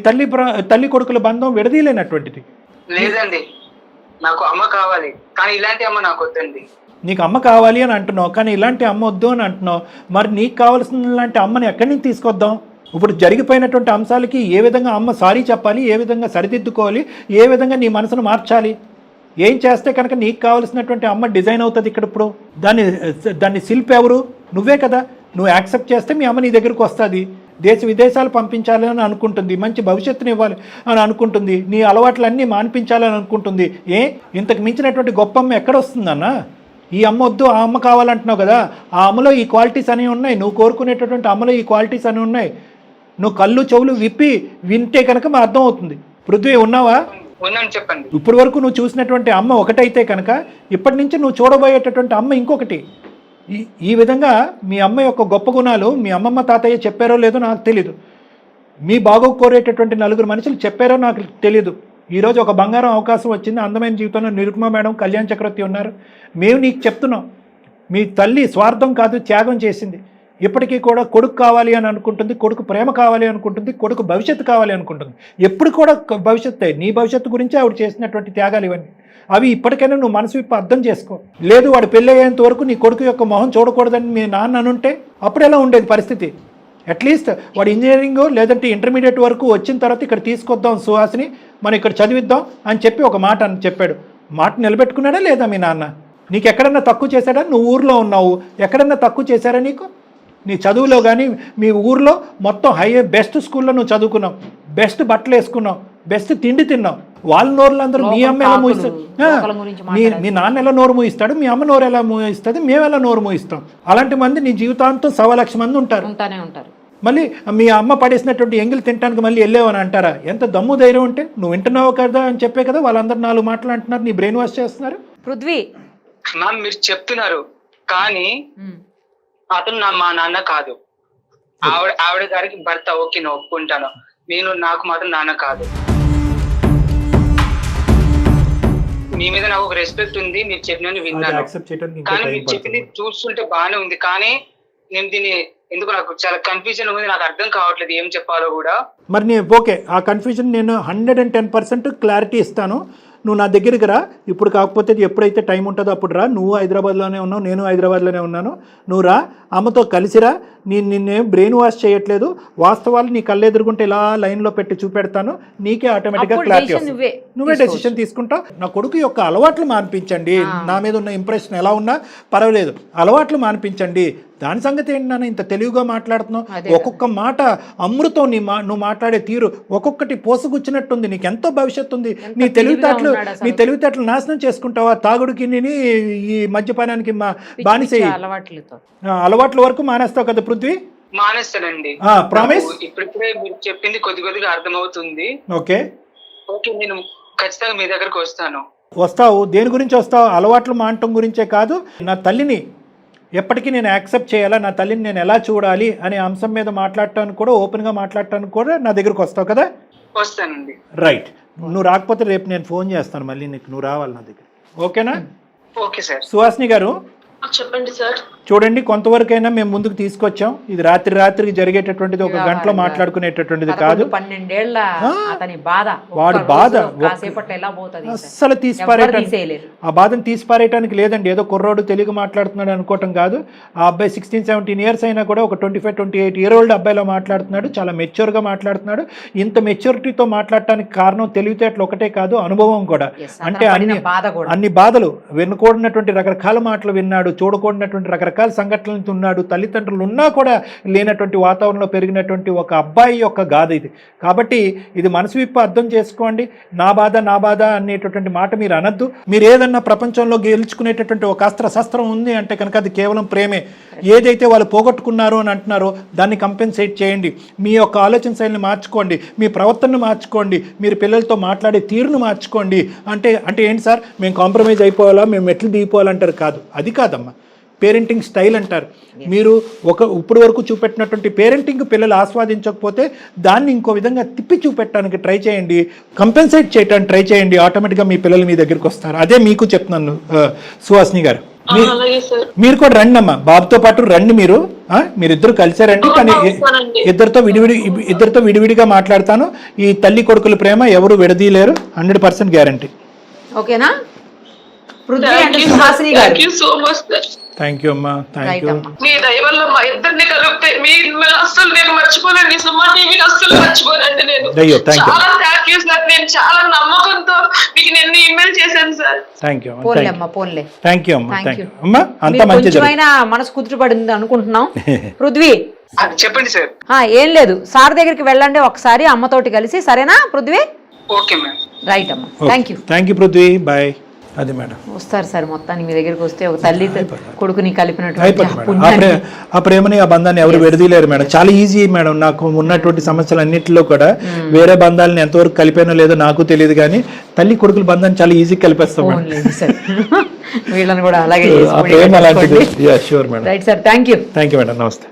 తల్లి కొడుకుల బంధం విడదీయలేనటువంటిది. లేదండి, నాకు అమ్మ కావాలి, కానీ ఇలాంటి అమ్మ నాకు వద్దండి. నీకు అమ్మ కావాలి అని అంటున్నావు, కానీ ఇలాంటి అమ్మ వద్దు అని అంటున్నావు. మరి నీకు కావాల్సిన లాంటి అమ్మని ఎక్కడి నుంచి తీసుకొద్దాం? ఇప్పుడు జరిగిపోయినటువంటి అంశాలకి ఏ విధంగా అమ్మ సారీ చెప్పాలి, ఏ విధంగా సరిదిద్దుకోవాలి, ఏ విధంగా నీ మనసును మార్చాలి, ఏం చేస్తే కనుక నీకు కావాల్సినటువంటి అమ్మ డిజైన్ అవుతుంది ఇక్కడ. ఇప్పుడు దాన్ని శిల్పి ఎవరు? నువ్వే కదా. నువ్వు యాక్సెప్ట్ చేస్తే మీ అమ్మ నీ దగ్గరకు వస్తుంది. దేశ విదేశాలు పంపించాలని అనుకుంటుంది, మంచి భవిష్యత్తుని ఇవ్వాలి అని అనుకుంటుంది, నీ అలవాట్లన్నీ మాన్పించాలని అనుకుంటుంది. ఇంతకు మించినటువంటి గొప్ప అమ్మ ఎక్కడ వస్తుందన్నా? ఈ అమ్మ వద్దు, ఆ అమ్మ కావాలంటున్నావు కదా. ఆ అమ్మలో ఈ క్వాలిటీస్ అనేవి ఉన్నాయి, నువ్వు కోరుకునేటటువంటి అమ్మలో ఈ క్వాలిటీస్ అనేవి ఉన్నాయి. నువ్వు కళ్ళు చెవులు విప్పి వింటే కనుక మా అర్థం అవుతుంది. పృథ్వీ ఉన్నావా? ఉన్నాను, చెప్పండి. ఇప్పటి వరకు నువ్వు చూసినటువంటి అమ్మ ఒకటైతే కనుక ఇప్పటి నుంచి నువ్వు చూడబోయేటటువంటి అమ్మ ఇంకొకటి. ఈ విధంగా మీ అమ్మ యొక్క గొప్ప గుణాలు మీ అమ్మమ్మ తాతయ్య చెప్పారో లేదో నాకు తెలీదు, మీ బాగోగు కోరేటటువంటి నలుగురు మనుషులు చెప్పారో నాకు తెలీదు. ఈరోజు ఒక బంగారం అవకాశం వచ్చింది, అందమైన జీవితంలో నిరుపమ మేడం, కళ్యాణ్ చక్రవర్తి ఉన్నారు. మేము నీకు చెప్తున్నాం, మీ తల్లి స్వార్థం కాదు త్యాగం చేసింది. ఇప్పటికీ కూడా కొడుకు కావాలి అని అనుకుంటుంది, కొడుకు ప్రేమ కావాలి అనుకుంటుంది, కొడుకు భవిష్యత్తు కావాలి అనుకుంటుంది. ఎప్పుడు కూడా భవిష్యత్తే, నీ భవిష్యత్తు గురించి ఆవిడ చేసినటువంటి త్యాగాలు ఇవన్నీ. అవి ఇప్పటికైనా నువ్వు మనసు విప్పి అర్థం చేసుకో. లేదు వాడు పెళ్ళి అయ్యేంత వరకు నీ కొడుకు యొక్క మొహం చూడకూడదని మీ నాన్న అనుంటే అప్పుడు ఎలా ఉండేది పరిస్థితి? అట్లీస్ట్ వాడు ఇంజనీరింగ్ లేదంటే ఇంటర్మీడియట్ వరకు వచ్చిన తర్వాత ఇక్కడ తీసుకొద్దాం సుహాసిని, మనం ఇక్కడ చదివిద్దాం అని చెప్పి ఒక మాట అని చెప్పాడు. మాట నిలబెట్టుకున్నాడా లేదా మీ నాన్న? నీకు ఎక్కడన్నా తక్కువ చేశాడా? నువ్వు ఊర్లో ఉన్నావు, ఎక్కడన్నా తక్కువ చేశారా నీకు? నీ చదువులో కానీ మీ ఊర్లో మొత్తం బెస్ట్ స్కూల్లో నువ్వు చదువుకున్నావు, బెస్ట్ బట్టలు వేసుకున్నావు, బెస్ట్ తిండి తిన్నావు. వాళ్ళ నోరులందరూ మీ అమ్మ ఎలా మూయిస్తాడు, మీ నాన్న ఎలా నోరు మూయిస్తాడు, మీ అమ్మ నోరు ఎలా మూయిస్తుంది, మేము ఎలా నోరు మూయిస్తాం. అలాంటి మంది నీ జీవితాంతం 1,00,000 మంది ఉంటారు. మళ్ళీ మీ అమ్మ పడేసినటువంటి ఎంగిల్ తినడానికి మళ్ళీ వెళ్ళావని అంటారా? ఎంత దమ్ము ధైర్యం ఉంటే నువ్వు వింటున్నావు కదా అని చెప్పే కదా వాళ్ళందరూ 4 మాటలు అంటున్నారు, నీ బ్రెయిన్ వాష్ చేస్తున్నారు. పృథ్వీ మ్యామ్ మీరు చెప్తున్నారు కానీ అతను మా నాన్న కాదు. ఆవిడ గారికి భర్త, ఓకే నేను ఒప్పుకుంటాను. నాకు మాత్రం నాన్న కాదు. మీ మీద నాకు ఒక రెస్పెక్ట్ ఉంది, మీరు చెప్పినని విన్నాను. కానీ మీరు చెప్పింది చూస్తుంటే బాగానే ఉంది, కానీ నేను దీన్ని ఎందుకు నాకు చాలా కన్ఫ్యూజన్ ఉంది, నాకు అర్థం కావట్లేదు ఏం చెప్పాలో కూడా. మరి ఓకే, ఆ కన్ఫ్యూజన్ నేను 110% క్లారిటీ ఇస్తాను. నువ్వు నా దగ్గరికి రా ఇప్పుడు, కాకపోతే ఎప్పుడైతే టైం ఉంటుందో అప్పుడు రా. నువ్వు హైదరాబాద్లోనే ఉన్నావు, నేను హైదరాబాద్లోనే ఉన్నాను. నువ్వు రా, అమ్మతో కలిసిరా. నిన్నేం బ్రెయిన్ వాష్ చేయట్లేదు, వాస్తవాలు నీ కళ్ళెదురుగుంటే ఇలా లైన్లో పెట్టి చూపెడతాను, నీకే ఆటోమేటిక్గా క్లారిటీ వస్తుంది. నువ్వే డెసిషన్ తీసుకుంటావు. నా కొడుకు యొక్క అలవాట్లు మాన్పించండి, నా మీద ఉన్న ఇంప్రెషన్ ఎలా ఉన్నా పర్వాలేదు, అలవాట్లు మాన్పించండి. దాని సంగతి ఏంటి నాన్న ఇంత తెలివిగా మాట్లాడుతున్నావు? ఒక్కొక్క మాట అమృతం. నువ్వు మాట్లాడే తీరు ఒక్కొక్కటి పోసుగుచ్చినట్టుంది. నీకు ఎంతో భవిష్యత్తు ఉంది. నీ తెలివితేటలు నాశనం చేసుకుంటావా? తాగుడికి ఈ మద్యపానానికి బానిస అలవాట్ల వరకు మానేస్తావు కదా పృథ్వీ? మానేస్తానండి. ప్రామిస్? ఇప్పుడిప్పుడే మీరు చెప్పింది కొద్దిగా అర్థమవుతుంది. ఓకే ఓకే, నేను ఖచ్చితంగా మీ దగ్గరకు వస్తాను. వస్తావు? దేని గురించి వస్తావు? అలవాట్లు మానటం గురించే కాదు, నా తల్లిని ఎప్పటికీ నేను యాక్సెప్ట్ చేయాలా, నా తల్లిని నేను ఎలా చూడాలి అనే అంశం మీద మాట్లాడటానికి కూడా, ఓపెన్గా మాట్లాడటానికి కూడా నా దగ్గరకు వస్తావు కదా? వస్తానండి. రైట్. నువ్వు రాకపోతే రేపు నేను ఫోన్ చేస్తాను మళ్ళీ నీకు, నువ్వు రావాలి నా దగ్గర. ఓకేనా? Okay sir. సుహాసిని గారు చెప్పండి సార్. చూడండి, కొంతవరకైనా మేము ముందుకు తీసుకొచ్చాం. ఇది రాత్రికి జరిగేటటువంటిది, ఒక గంటలో మాట్లాడుకునేటటువంటిది కాదు. 12 ఏళ్ల అతని బాధ, వాడి బాధ అస్సలు ఆ బాధను తీసిపారేయటానికి లేదండి. ఏదో కుర్రోడు తెలుగు మాట్లాడుతున్నాడు అనుకోవటం కాదు. ఆ అబ్బాయి 16-17 ఇయర్స్ అయినా కూడా ఒక 25-28 ఇయర్ ఓల్డ్ అబ్బాయిలో మాట్లాడుతున్నాడు. చాలా మెచ్యూర్గా మాట్లాడుతున్నాడు. ఇంత మెచ్యూరిటీతో మాట్లాడటానికి కారణం తెలివితేటలు ఒకటే కాదు, అనుభవం కూడా. అంటే అన్ని బాధలు వినకూడనటువంటి రకరకాల మాటలు విన్నాడు, చూడకూడనటువంటి రకరకాల సంఘటనలు ఉన్నాడు. తల్లిదండ్రులు ఉన్నా కూడా లేనటువంటి వాతావరణంలో పెరిగినటువంటి ఒక అబ్బాయి యొక్క గాథ ఇది. కాబట్టి ఇది మనసు విప్పి అర్థం చేసుకోండి. నా బాధ అనేటటువంటి మాట మీరు అనద్దు. మీరు ఏదన్నా ప్రపంచంలో గెలుచుకునేటటువంటి ఒక అస్త్రం ఉంది అంటే కనుక అది కేవలం ప్రేమే. ఏదైతే వాళ్ళు పోగొట్టుకున్నారో అని అంటున్నారో దాన్ని కంపెన్సేట్ చేయండి. మీ యొక్క ఆలోచన శైలిని మార్చుకోండి, మీ ప్రవర్తనను మార్చుకోండి, మీరు పిల్లలతో మాట్లాడే తీరును మార్చుకోండి. అంటే ఏంటి సార్, మేము కాంప్రమైజ్ అయిపోవాలా, మేము మెట్లు దిగిపోవాలంటారు? కాదు, అది కాదమ్మా. పేరెంటింగ్ స్టైల్ అంటారు. మీరు ఇప్పుడు వరకు చూపెట్టినటువంటి పేరెంటింగ్ పిల్లలు ఆస్వాదించకపోతే దాన్ని ఇంకో విధంగా తిప్పి చూపెట్టడానికి ట్రై చేయండి, కంపెన్సేట్ చేయడానికి ట్రై చేయండి. ఆటోమేటిక్గా మీ పిల్లలు మీ దగ్గరికి వస్తారు. అదే మీకు చెప్తున్నాను సుహాసిని గారు. మీరు కూడా రండి అమ్మా, బాబుతో పాటు రండి. మీరిద్దరు కలిసారండి, కానీ ఇద్దరితో విడివిడిగా మాట్లాడతాను. ఈ తల్లి కొడుకుల ప్రేమ ఎవరు విడదీయలేరు, 100% గ్యారంటీ. ఓకేనా? థ్యాంక్ యూ అమ్మా, థ్యాంక్ యూ. మీ దయ వల్ల మా ఇద్దరిని కలిపితే అసలు నేను మర్చిపోలేండి. సుమా టీవీని అస్సలు మర్చిపోనండి. నేను చాలా థ్యాంక్ యూ సార్. నేను చాలా నమ్మకంతో మీకు నేను ఇమెయిల్ చేశాను sir. Thank you thank you అమ్మా. అంత మంచిది, మనసు కుదుటపడింది అనుకుంటున్నాం. పృథ్వీ చెప్పండి సార్. ఏం లేదు, సార్ దగ్గరికి వెళ్ళండి ఒకసారి అమ్మతోటి కలిసి, సరేనా పృథ్వీ? Okay ma'am. రైట్ అమ్మా, థ్యాంక్ యూ పృథ్వీ. బాయ్. అది మేడం వస్తారు సార్ మొత్తానికి మీ దగ్గరికి వస్తే ఒక తల్లి కొడుకుని కలిపినటువంటి అయిపోతుంది ఆ మేడం. పుణ్యాన్ని ఆ ప్రేమని ఆ బంధాన్ని ఎవరు విడదీయలేరు మేడం. చాలా ఈజీ మేడం. నాకు ఉన్నటువంటి సమస్యలు అన్నింటిలో కూడా వేరే బంధాలను ఎంతవరకు కలిపానో లేదో నాకు తెలియదు, కానీ తల్లి కొడుకుల బంధాన్ని చాలా ఈజీ కలిపేస్తాం మేడం. లేదు సార్ వీళ్ళని కూడా అలాగే ఆ ప్రేమ అలాంటిది. Sure madam. Right sir, thank you. Thank you madam. నమస్తే.